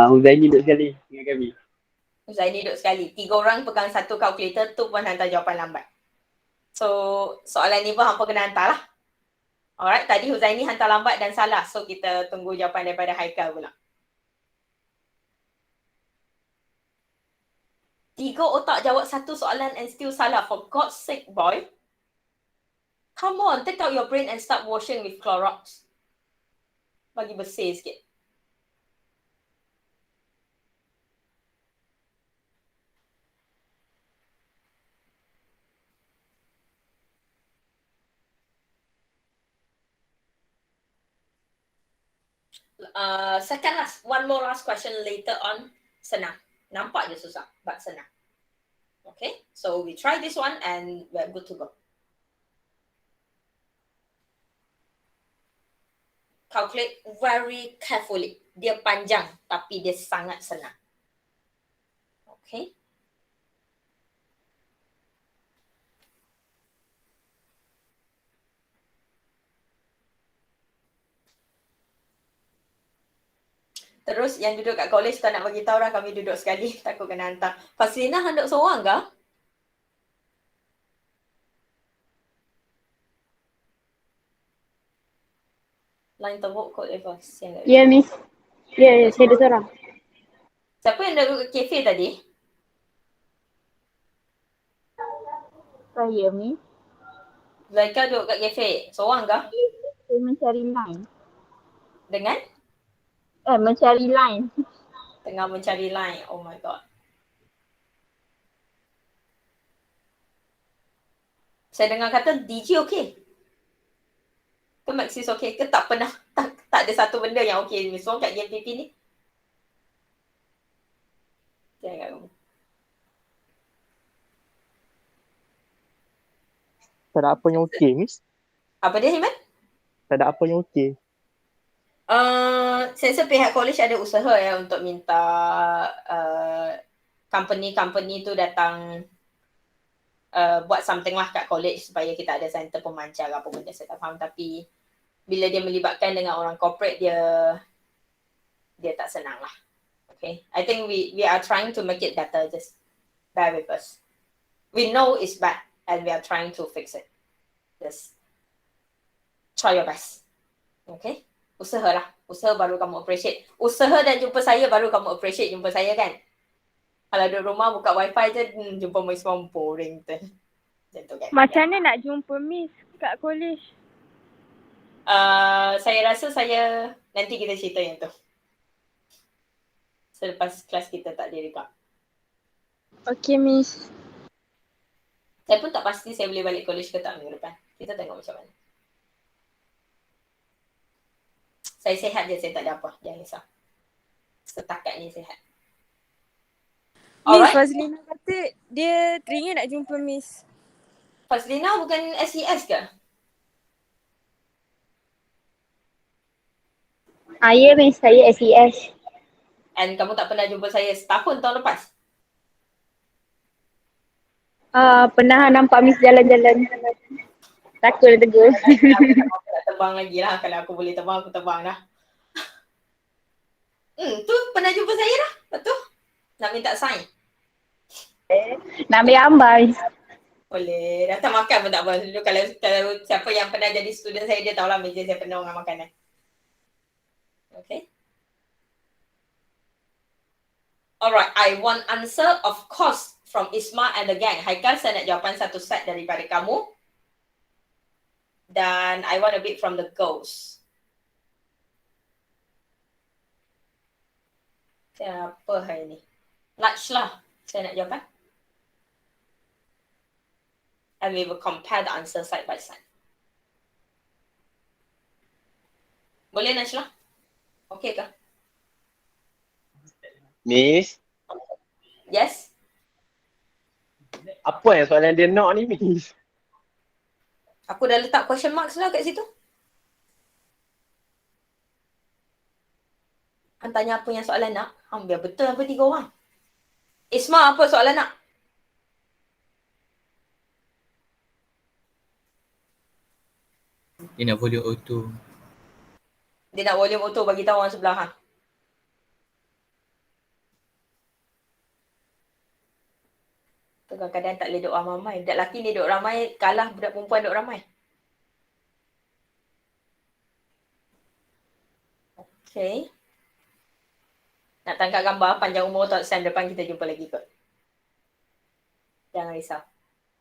Huzaini duduk sekali dengan kami. Zaini duduk sekali. 3 orang pegang satu kalkulator, tu pun hantar jawapan lambat. So, soalan ni pun hampa kena hantar lah. Alright, tadi Huzaini hantar lambat dan salah. So, kita tunggu jawapan daripada Haikal pula. 3 otak jawab satu soalan and still salah. For God's sake, boy. Come on, take out your brain and start washing with Clorox. Bagi bersih sikit. Second last, one more last question later on. Senang. Nampak je susah, but senang. Okay, so we try this one and we're good to go. Calculate very carefully. Dia panjang, tapi dia sangat senang. Okay. Terus yang duduk kat college tak nak bagi tahu dah kami duduk sekali. Takut kena hantar. Faslina duduk seorang ke? Line teruk kot Eva. Ya, Miss. Ya, saya ada seorang. Siapa yang duduk kat kafe tadi? Saya, Miss. Zaika duduk kat kafe. Seorang ke? Saya mencari line. Dengan? Mencari line. Tengah mencari line. Oh my god. Saya dengar kata DJ okey. Ke Maxis okey? Ke tak pernah, tak ada satu benda yang okey. Semua kat GMPP ni. Jangan. Tak ada apa yang okey, Miss. Apa dia, Himan? Tak ada apa yang okey. Saya rasa pihak college ada usaha ya untuk minta company tu datang buat something lah kat college supaya kita ada center pemancar apa benda, saya tak faham. Tapi bila dia melibatkan dengan orang corporate, dia tak senang lah. Okay, I think we are trying to make it better, just bear with us. We know it's bad and we are trying to fix it. Just try your best. Okay, usahalah. Usaha baru kamu appreciate. Usaha dan jumpa saya baru kamu appreciate jumpa saya kan. Kalau duduk rumah buka wifi je, jumpa Miss Mom boring tu. Macam tu kan. Macam mana nak jumpa Miss kat college? Saya rasa nanti kita cerita yang tu. Selepas kelas kita tak direkod. Okay Miss. Saya pun tak pasti saya boleh balik college ke tak minggu depan. Kita tengok macam mana. Saya sihat je, saya tak ada apa. Jangan risau. Setakat ni sihat. Miss Alright. Fazlina kata dia teringin nak jumpa Miss. Fazlina bukan SES ke? Ya Miss, saya SES. And kamu tak pernah jumpa saya setahun tahun lepas? Pernah nampak Miss jalan-jalan. Takut tegur. Aku nak terbang lagi lah. Kalau aku boleh terbang, aku terbang dah. Tu pernah jumpa saya dah. Betul? Nak minta sign? Nak ambil gambar. Boleh. Datang makan pun tak apa. Dulu kalau siapa yang pernah jadi student saya, dia tahulah meja saya penuh dengan makanan. Okay. Alright, I want answer of course from Isma and the gang. Haikal, saya nak jawapan satu set daripada kamu. Dan I want a bit from the girls. Siapa hari ni? Lach lah. Saya nak jawapan. And we will compare the answer side by side. Boleh Najlah? Okay ke? Miss, Yes? apa yang soalan dia nak ni Miss? Aku dah letak question marks lah kat situ. Han tanya apa yang soalan nak. Biar betul apa 3 orang. Isma, apa soalan nak? Dia nak volume auto. Dia nak volume auto, bagi tahu orang sebelah hang. Kadang-kadang tak boleh duduk ramai-ramai. Budak lelaki ni duduk ramai, kalah budak perempuan duduk ramai. Okay. Nak tangkap gambar, panjang umur tak sem depan kita jumpa lagi kot. Jangan risau.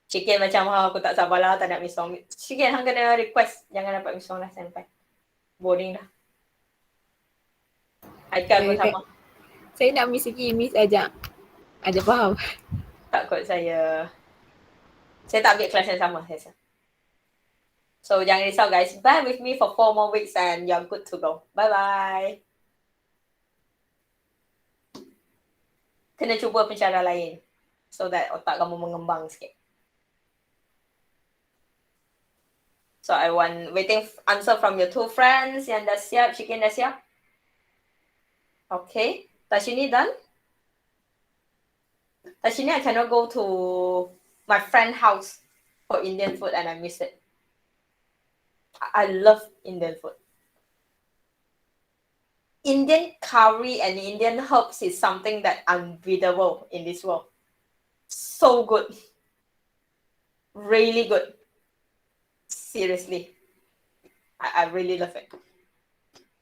Chicken macam aku tak sabarlah, tak nak miss song. Chicken hang kena request, jangan dapat miss song lah sem depan. Boring dah. Haikal pun sama. Saya nak miss lagi, miss ajak. Ada faham? Takut saya tak ambil kelas yang sama saya rasa. So jangan risau guys. Bear with me for 4 more weeks and you're good to go. Bye bye. Kena cuba cara lain so that otak kamu mengembang sikit. So I want waiting answer from your 2 friends yang dah siap. Chicken dah siap? Okay. Tashini done? Tashini, I cannot go to my friend's house for Indian food and I miss it. I love Indian food. Indian curry and Indian herbs is something that unbeatable in this world. So good. Really good. Seriously. I really love it.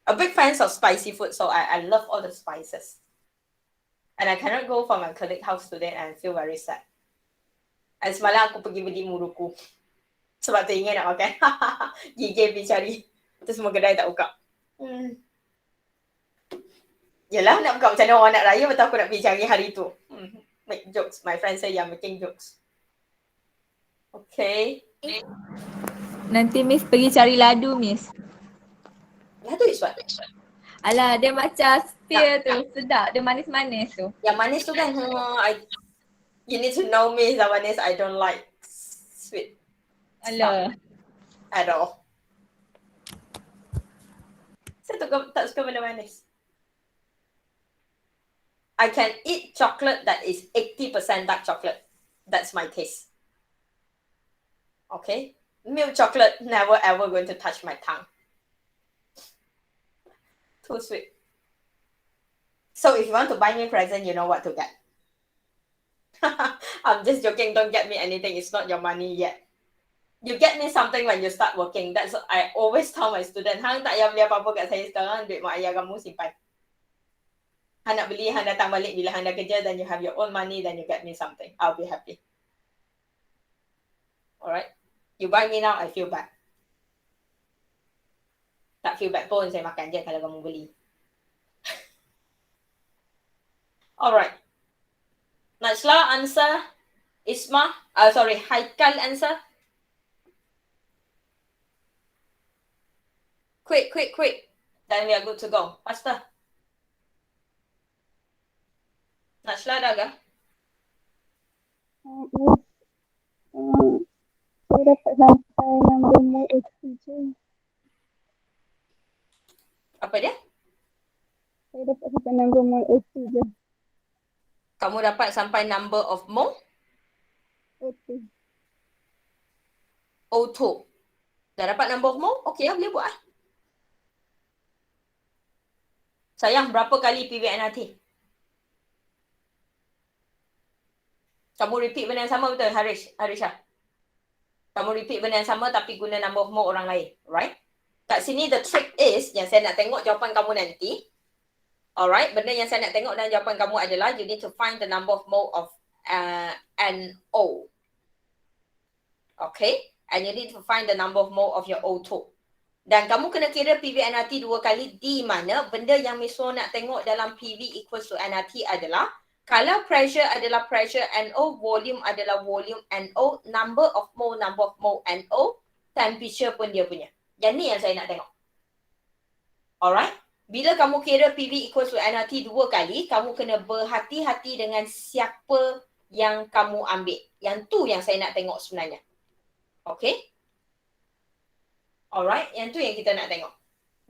A big fan of spicy food, so I love all the spices. And I cannot go for my colleague house today and I feel very sad. And semalam aku pergi beli muruku. Sebab tu ingin nak makan. Gigi pergi cari. Tu semua kedai tak buka. Yelah, nak buka macam mana orang nak raya, betul aku nak pergi cari hari tu. Make jokes. My friend say you're making jokes. Okay. Nanti miss pergi cari ladu, miss. Ladu is what? Alah, dia macam spear tu. Sedap. Dia manis-manis tu. Yang manis tu kan, you need to know me, yang manis. I don't like sweet. Alah. At all. Saya tak suka benda manis. I can eat chocolate that is 80% dark chocolate. That's my taste. Okay? Milk chocolate, never ever going to touch my tongue. Too sweet. So if you want to buy me a present, you know what to get. I'm just joking. Don't get me anything. It's not your money yet. You get me something when you start working. That's what I always tell my student. Hang tak payah beli apa-apa kat saya sekarang. Duit mak ayah kamu simpan. Hang nak beli, hang datang balik bila hang dah kerja, then you have your own money, then you get me something. I'll be happy. Alright? You buy me now, I feel bad. Tak feel bad pun, saya makan je kalau kamu beli. Alright. Najla answer. Isma, Haikal answer. Quick. Then we are good to go. Faster. Najla dah ke? Saya dapat sampai nombor H7. Apa dia? Saya dapat sampai nombor H7. Kamu dapat sampai number of mole? Okey. O2. Dah dapat number of mole? Okey, boleh buat. Sayang, berapa kali PVNRT? Kamu repeat benda yang sama betul, Harisha? Kamu repeat benda yang sama tapi guna number of mole orang lain, right? Kat sini the trick is, yang saya nak tengok jawapan kamu nanti. Alright, benda yang saya nak tengok dalam jawapan kamu adalah you need to find the number of mole of NO. Okay? And you need to find the number of mole of your O2. Dan kamu kena kira PV NRT 2 kali di mana benda yang Miss Ro nak tengok dalam PV equals to NRT adalah kalau pressure adalah pressure NO, volume adalah volume NO, number of mole NO, temperature pun dia punya. Yang ni yang saya nak tengok. Alright? Bila kamu kira PV equals to NRT 2 kali, kamu kena berhati-hati dengan siapa yang kamu ambil. Yang tu yang saya nak tengok sebenarnya. Okay? Alright, yang tu yang kita nak tengok.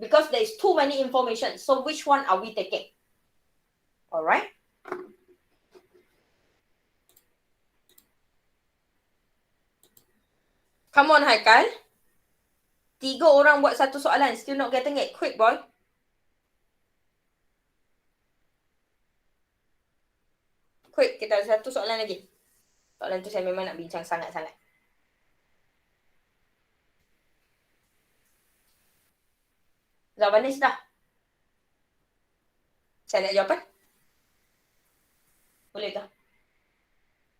Because there is too many information. So which one are we taking? Alright? Come on, Haikal. 3 orang buat satu soalan. Still not getting it. Quick, boy. Quick, kita ada satu soalan lagi. Soalan tu saya memang nak bincang sangat-sangat. Jawapannya dah. Saya nak jawapan? Boleh tak?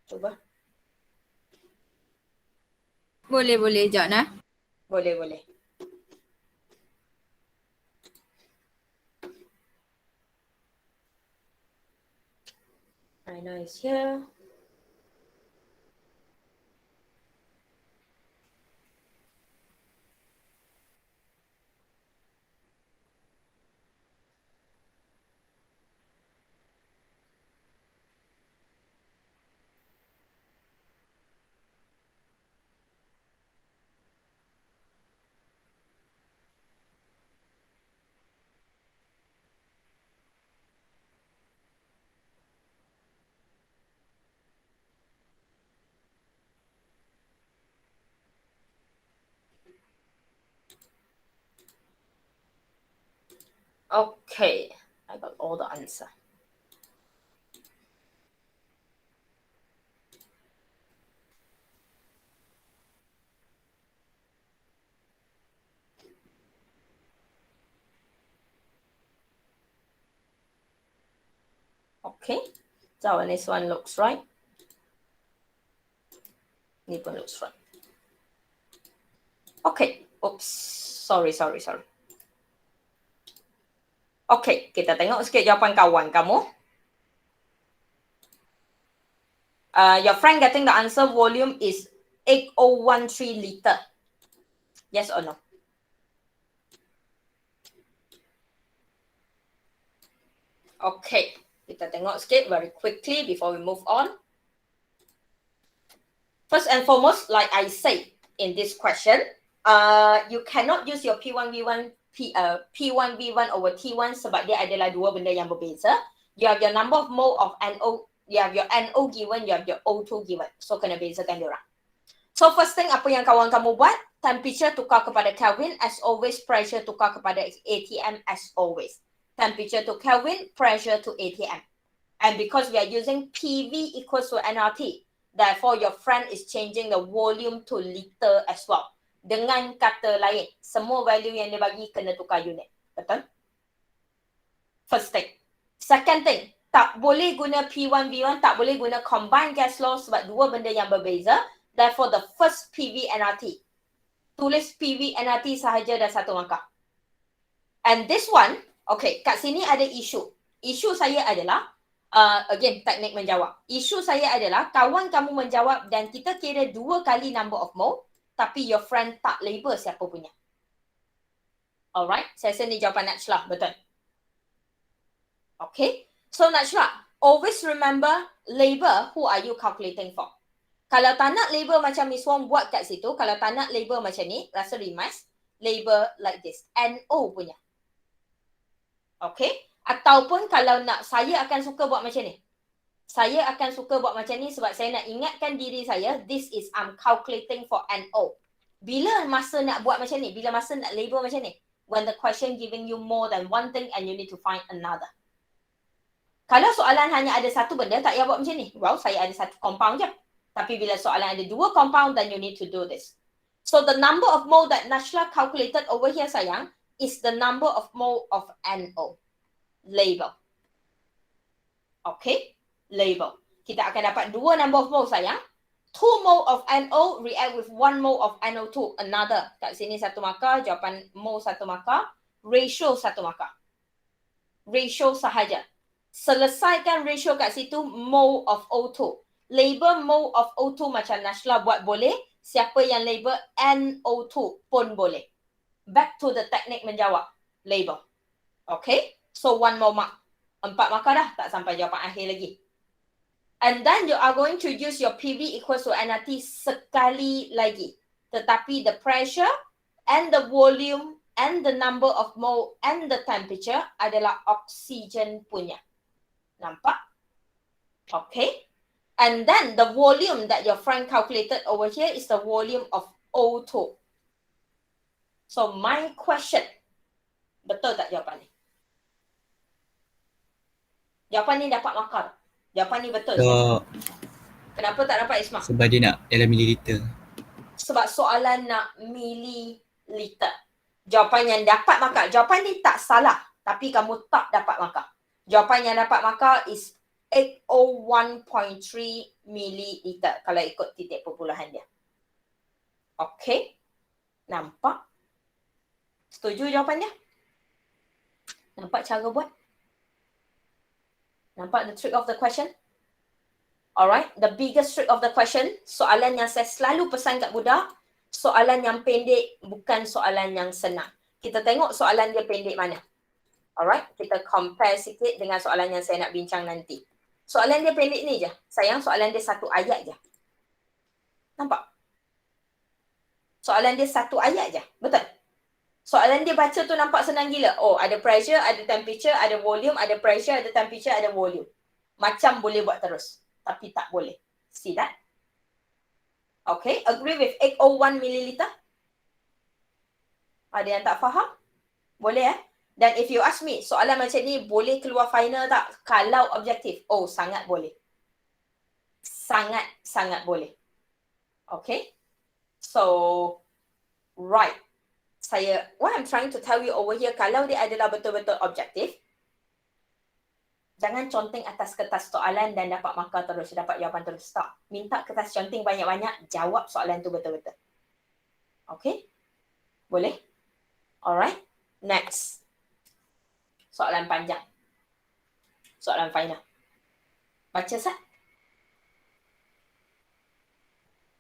Cuba. Boleh, jap nah. Boleh. I know it's here. Okay, I got all the answer. Okay, so this one looks right. This one looks right. Okay, oops, sorry. Okay, kita tengok sikit jawapan kawan kamu. Your friend getting the answer volume is 8013 liter. Yes or no? Okay, kita tengok sikit very quickly before we move on. First and foremost, like I said in this question, you cannot use your P1V1 P1V1 over T1 sebab dia adalah dua benda yang berbeza. You have your number of mole of NO, you have your NO given, you have your O2 given. So kena bezakan diorang. So first thing apa yang kawan kamu buat, temperature tukar kepada Kelvin as always, pressure tukar kepada ATM as always. Temperature to Kelvin, pressure to ATM. And because we are using PV equals to nRT, therefore your friend is changing the volume to liter as well. Dengan kata lain, semua value yang dia bagi kena tukar unit. Betul? First thing. Second thing, tak boleh guna P1V1, tak boleh guna combined gas law sebab dua benda yang berbeza. Therefore the first PV nRT. Tulis PV nRT sahaja dah satu markah. And this one, okay, kat sini ada isu. Isu saya adalah, again, teknik menjawab. Isu saya adalah kawan kamu menjawab dan kita kira 2 kali number of mole, tapi your friend tak label siapa punya. Alright, saya rasa ni jawapan Najlah, betul? Okay, so Najlah, always remember label who are you calculating for. Kalau tak nak label macam Miss Wong buat kat situ, kalau tak nak label macam ni, rasa rimas, label like this, NO punya. Okay, ataupun kalau nak, saya akan suka buat macam ni. Saya akan suka buat macam ni sebab saya nak ingatkan diri saya, this is I'm calculating for NO. Bila masa nak buat macam ni? Bila masa nak label macam ni? When the question giving you more than one thing and you need to find another. Kalau soalan hanya ada satu benda, tak payah buat macam ni. Well, saya ada satu compound je. Tapi bila soalan ada dua compound, then you need to do this. So the number of mole that Najlah calculated over here, sayang, is the number of mole of NO. Label. Okay? Label. Kita akan dapat dua number of mole, sayang. 2 mole of NO react with 1 mole of NO2. Another. Kat sini satu markah, jawapan mole satu markah, ratio satu markah. Ratio sahaja. Selesaikan ratio kat situ, mole of O2. Label mole of O2 macam Najlah buat boleh. Siapa yang label NO2 pun boleh. Back to the teknik menjawab. Label. Okay? So 1 more mark. 4 markah dah. Tak sampai jawapan akhir lagi. And then you are going to use your PV equals to nRT sekali lagi. Tetapi the pressure and the volume and the number of mole and the temperature adalah oxygen punya. Nampak? Okay. And then the volume that your friend calculated over here is the volume of O2. So my question, betul tak jawapan ni? Jawapan ni dapat markah. Jawapan ni betul. So, kenapa tak dapat Isma? sebab dia nak dalam mililiter. Sebab soalan nak mililiter. Jawapan yang dapat markah. Jawapan ni tak salah. Tapi kamu tak dapat markah. Jawapan yang dapat markah is 801.3 mililiter. Kalau ikut titik perpuluhan dia. Okay. Nampak? Setuju jawapan dia? Nampak cara buat? Nampak the trick of the question? Alright, the biggest trick of the question, soalan yang saya selalu pesan kat budak, soalan yang pendek bukan soalan yang senang. Kita tengok soalan dia pendek mana. Alright, kita compare sikit dengan soalan yang saya nak bincang nanti. Soalan dia pendek ni je. Sayang, soalan dia satu ayat je. Nampak? Soalan dia satu ayat je. Betul? Soalan dia baca tu nampak senang gila. Oh, ada pressure, ada temperature, ada volume, ada pressure, ada temperature, ada volume. Macam boleh buat terus. Tapi tak boleh. See that? Okay, agree with 801 milliliter? Ada yang tak faham? Boleh Dan if you ask me, soalan macam ni boleh keluar final tak? Kalau objektif. Oh, sangat boleh. Sangat boleh. Okay? So, right. What I'm trying to tell you over here, kalau dia adalah betul-betul objektif, jangan conteng atas kertas soalan dan dapat markah terus, dapat jawapan terus. Tak. Minta kertas conteng banyak-banyak, jawab soalan tu betul-betul. Okay? Boleh? Alright. Next. Soalan panjang. Soalan final. Baca Sat.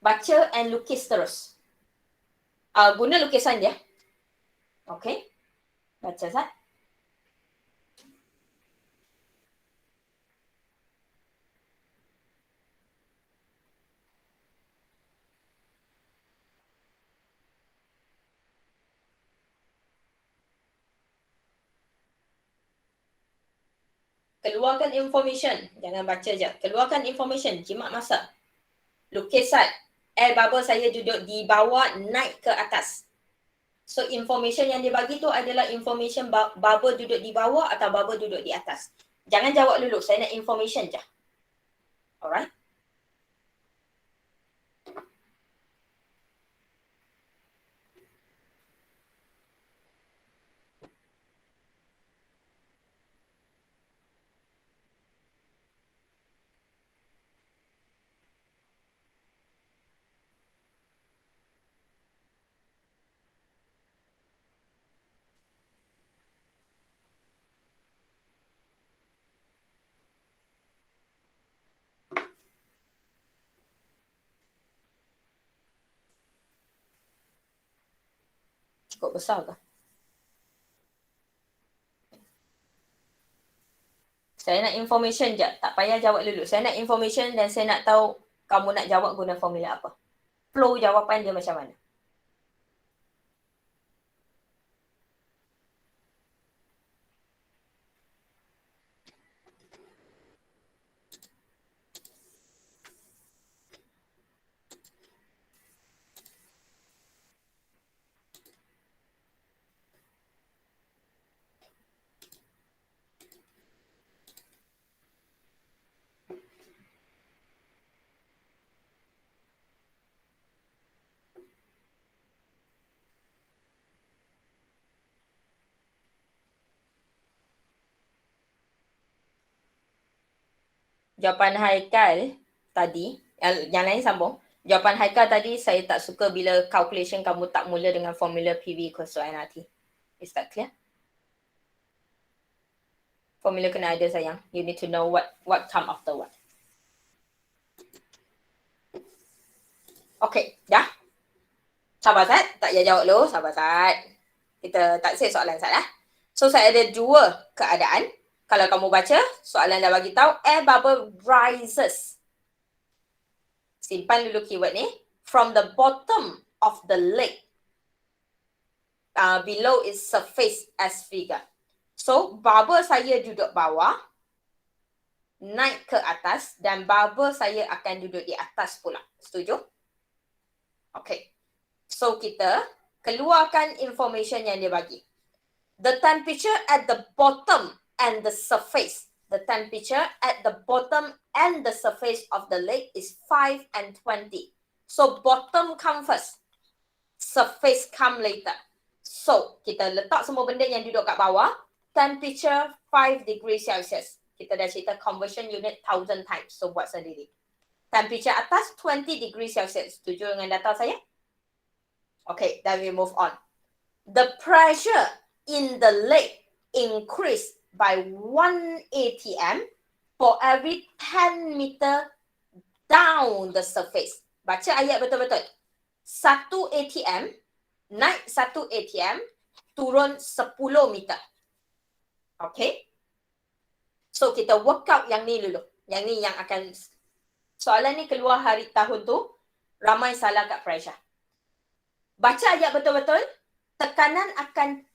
Baca and lukis terus. Guna lukisan dia. Okay. Baca Sat. Keluarkan information. Jangan baca je. Keluarkan information. Jimat masa. Lukisan. Air bubble saya duduk di bawah, naik ke atas. So information yang dia bagi tu adalah information bubble duduk di bawah atau bubble duduk di atas. Jangan jawab dulu. Saya nak information je. Alright. Cukup besar ke? Saya nak information je. Tak payah jawab dulu. Saya nak information dan saya nak tahu kamu nak jawab guna formula apa. Flow jawapan dia macam mana. Jawapan Haikal tadi, yang lain sambung. Jawapan Haikal tadi, saya tak suka bila calculation kamu tak mula dengan formula PV equals to nRT. Is that clear? Formula kena ada sayang. You need to know what come after what. Okay, dah? Sabar Sat, tak payah jawab dulu. Sabar Sat. Kita tak say soalan Sat lah. So saya ada dua keadaan. Kalau kamu baca, soalan dah bagi tahu air bubble rises. Simpan dulu keyword ni. From the bottom of the lake. Below is surface as figure. So, bubble saya duduk bawah, naik ke atas dan bubble saya akan duduk di atas pula. Setuju? Okay. So, kita keluarkan information yang dia bagi. The temperature at the bottom and the surface. The temperature at the bottom and the surface of the lake is 5 and 20. So, bottom come first. Surface come later. So, kita letak semua benda yang duduk kat bawah. Temperature 5 degrees Celsius. Kita dah cerita conversion unit 1000 times. So, buat sendiri. Temperature atas 20 degrees Celsius. Setuju dengan data saya? Okay, then we move on. The pressure in the lake increase by 1 atm for every 10 meter down the surface. Baca ayat betul-betul. 1 atm, naik 1 atm, turun 10 meter. Okay? So, kita work out yang ni dulu. Yang ni yang akan... Soalan ni keluar hari tahun tu, ramai salah kat pressure. Baca ayat betul-betul. Tekanan akan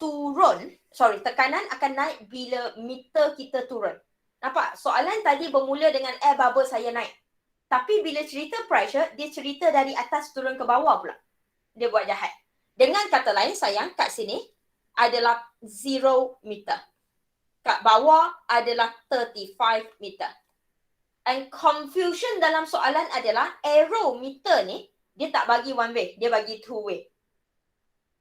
tekanan akan naik bila meter kita turun. Nampak? Soalan tadi bermula dengan air bubble saya naik. Tapi bila cerita pressure, dia cerita dari atas turun ke bawah pula. Dia buat jahat. Dengan kata lain, sayang, kat sini adalah 0 meter. Kat bawah adalah 35 meter. And confusion dalam soalan adalah arrow meter ni, dia tak bagi one way, dia bagi two way.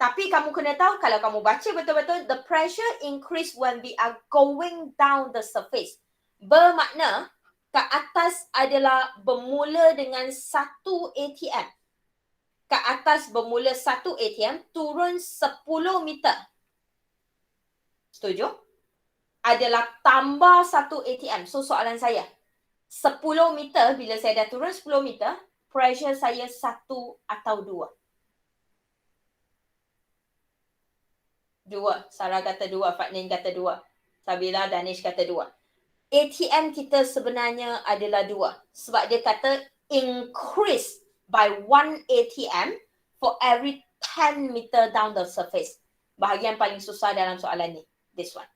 Tapi kamu kena tahu, kalau kamu baca betul-betul, the pressure increase when we are going down the surface. Bermakna, ke atas adalah bermula dengan 1 atm. Ke atas bermula 1 atm, turun 10 meter. Setuju? Adalah tambah 1 atm. So, soalan saya, 10 meter, bila saya dah turun 10 meter, pressure saya 1 atau 2? 2. Sarah kata 2. Fatnin kata 2. Sabila, Danish kata 2. ATM kita sebenarnya adalah 2. Sebab dia kata increase by 1 ATM for every 10 meter down the surface. Bahagian paling susah dalam soalan ni. This one.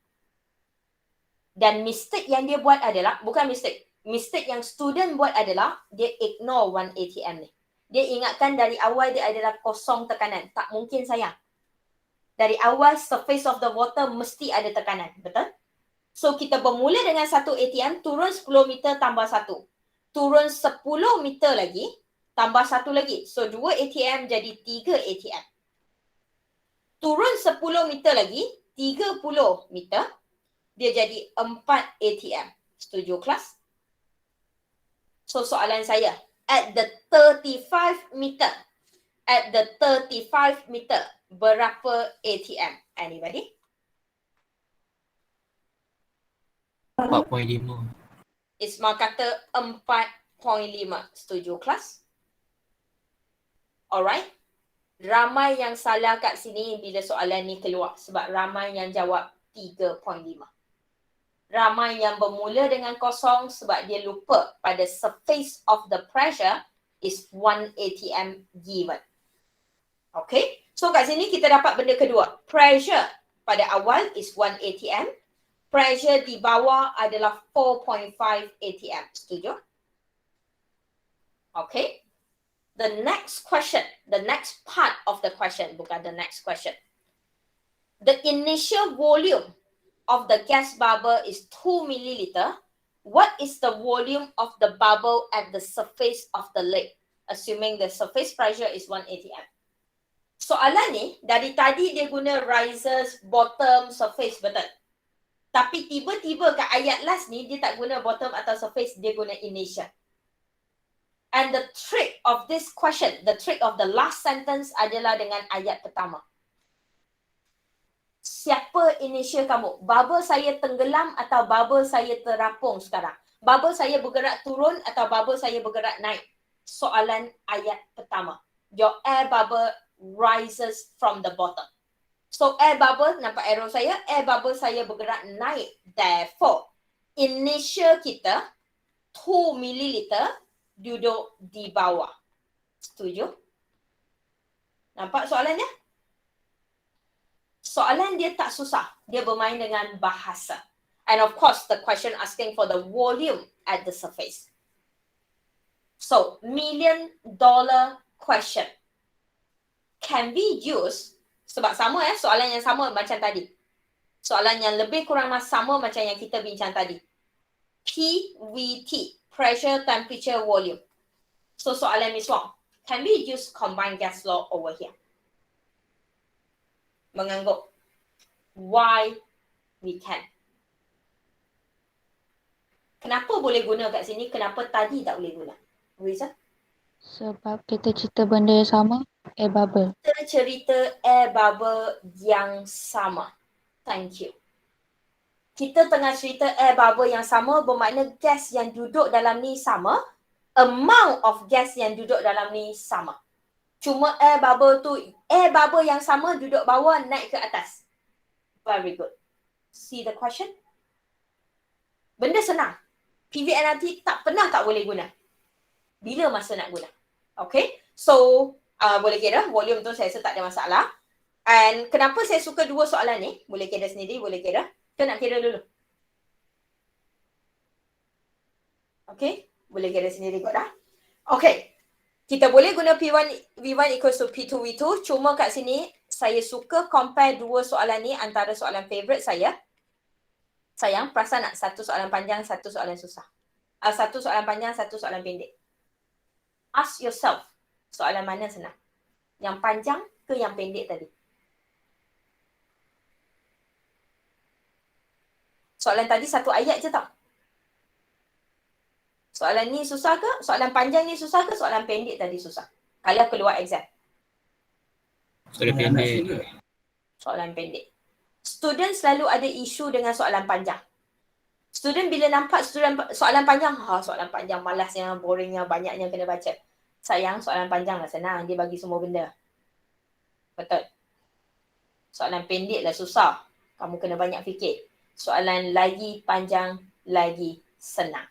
Dan mistake yang dia buat adalah, bukan mistake yang student buat adalah dia ignore 1 ATM ni. Dia ingatkan dari awal dia adalah kosong tekanan. Tak mungkin sayang. Dari awal surface of the water mesti ada tekanan. Betul? So kita bermula dengan 1 ATM, turun 10 meter tambah 1. Turun 10 meter lagi, tambah 1 lagi. So 2 ATM jadi 3 ATM. Turun 10 meter lagi, 30 meter, dia jadi 4 ATM. Setuju kelas? So soalan saya, at the 35 meter, berapa ATM? Anybody? 4.5. Isma kata 4.5. Setuju kelas? Alright. Ramai yang salah kat sini bila soalan ni keluar. Sebab ramai yang jawab 3.5. Ramai yang bermula dengan kosong sebab dia lupa pada surface of the pressure is 1 ATM given. Okay. So kat sini kita dapat benda kedua. Pressure pada awal is 1 ATM. Pressure di bawah adalah 4.5 ATM. Setuju? Okay. The next question, the next part of the question, bukan the next question. The initial volume of the gas bubble is 2 milliliter. What is the volume of the bubble at the surface of the lake? Assuming the surface pressure is 1 ATM. Soalan ni, dari tadi dia guna risers, bottom, surface, betul? Tapi tiba-tiba kat ayat last ni, dia tak guna bottom atau surface, dia guna initial. And the trick of this question, the trick of the last sentence adalah dengan ayat pertama. Siapa initial kamu? Bubble saya tenggelam atau bubble saya terapung sekarang? Bubble saya bergerak turun atau bubble saya bergerak naik? Soalan ayat pertama. Your air bubble rises from the bottom. So air bubble, nampak arrow saya? Air bubble saya bergerak naik. Therefore, initial kita 2 milliliter duduk di bawah. Setuju? Nampak soalannya? Soalan dia tak susah. Dia bermain dengan bahasa. And of course, the question asking for the volume at the surface. So, $1 million question. Can we use, sebab sama soalan yang sama macam tadi. Soalan yang lebih kurang sama macam yang kita bincang tadi. PVT, pressure, temperature, volume. So, soalan Miss Wong, can we use combined gas law over here? Mengangguk. Why we can? Kenapa boleh guna kat sini? Kenapa tadi tak boleh guna? Riza? Sebab kita cerita benda yang sama, air bubble. Kita cerita air bubble yang sama. Thank you. Kita tengah cerita air bubble yang sama bermakna gas yang duduk dalam ni sama, amount of gas yang duduk dalam ni sama. Cuma air bubble yang sama duduk bawah naik ke atas. Very good. See the question? Benda senang. PVNRT tak pernah tak boleh guna. Bila masa nak guna. Okay. So, boleh kira. Volume tu saya rasa tak ada masalah. And kenapa saya suka dua soalan ni? Boleh kira sendiri, boleh kira. Kita nak kira dulu. Okay. Boleh kira sendiri kot dah. Okay. Kita boleh guna V1 equals to P2 V2. Cuma kat sini, saya suka compare dua soalan ni antara soalan favourite saya. Sayang, perasan tak? Satu soalan panjang, satu soalan susah. Satu soalan panjang, satu soalan pendek. Ask yourself, soalan mana senang? Yang panjang ke yang pendek tadi? Soalan tadi satu ayat je tau. Soalan ni susah ke? Soalan panjang ni susah ke? Soalan pendek tadi susah? Kalau keluar exam. Soalan pendek. Soalan pendek. Student selalu ada isu dengan soalan panjang. Student bila nampak soalan panjang, soalan panjang malasnya, boringnya, banyaknya kena baca. Sayang, soalan panjang lah senang. Dia bagi semua benda. Betul. Soalan pendek lah susah. Kamu kena banyak fikir. Soalan lagi panjang, lagi senang.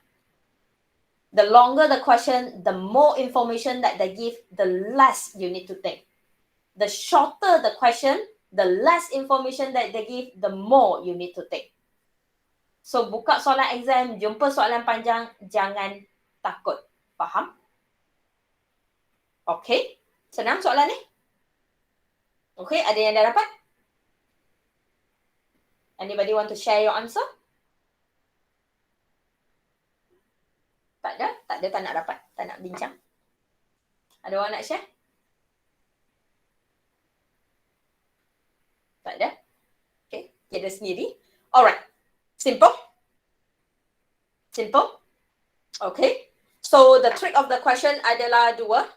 The longer the question, the more information that they give, the less you need to think. The shorter the question, the less information that they give, the more you need to think. So buka soalan exam, jumpa soalan panjang, jangan takut. Faham? Okay. Senang soalan ni? Okay, ada yang dah dapat? Anybody want to share your answer? Tak ada? Tak ada, tak nak dapat? Tak nak bincang? Ada orang nak share? Tak ada? Okay, kira sendiri. Alright. Simple? Simple? Okay. So, the trick of the question adalah dua.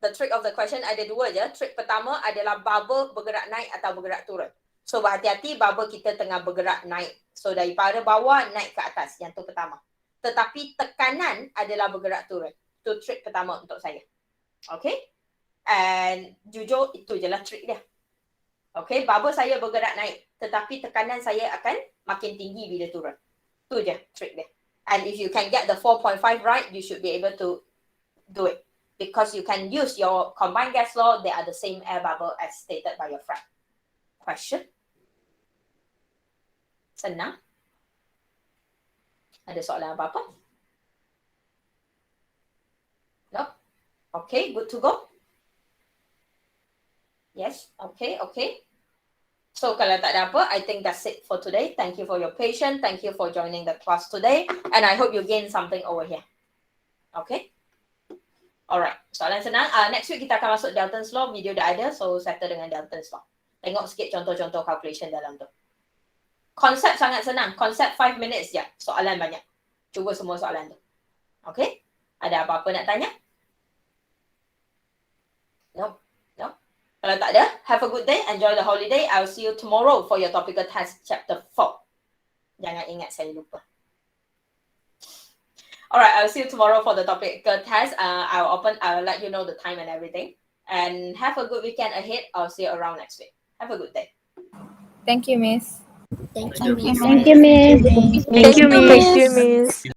The trick of the question ada dua je. Trick pertama adalah bubble bergerak naik atau bergerak turun. So, berhati-hati bubble kita tengah bergerak naik. So, daripada bawah naik ke atas. Yang tu pertama. Tetapi tekanan adalah bergerak turun. Itu trick pertama untuk saya. Okay? And jujur, itu je lah trick dia. Okay? Bubble saya bergerak naik. Tetapi tekanan saya akan makin tinggi bila turun. Itu je trick dia. And if you can get the 4.5 right, you should be able to do it. Because you can use your combined gas law, they are the same air bubble as stated by your friend. Question? Senang? Ada soalan apa-apa? No? Okay, good to go? Yes, okay. So kalau tak ada apa, I think that's it for today. Thank you for your patience. Thank you for joining the class today. And I hope you gain something over here. Okay? Alright, soalan senang. Next week kita akan masuk Dalton's Law. Video dah ada, so settle dengan Dalton's Law. Tengok sikit contoh-contoh calculation dalam tu. Konsep sangat senang. Konsep 5 minutes je. Soalan banyak. Cuba semua soalan tu. Okay? Ada apa-apa nak tanya? No. Kalau tak ada, have a good day. Enjoy the holiday. I'll see you tomorrow for your topical test chapter 4. Jangan ingat saya lupa. Alright, I'll see you tomorrow for the topical test. I'll let you know the time and everything. And have a good weekend ahead. I'll see you around next week. Have a good day. Thank you, Miss. Thank you, Miss. Thank you, Miss.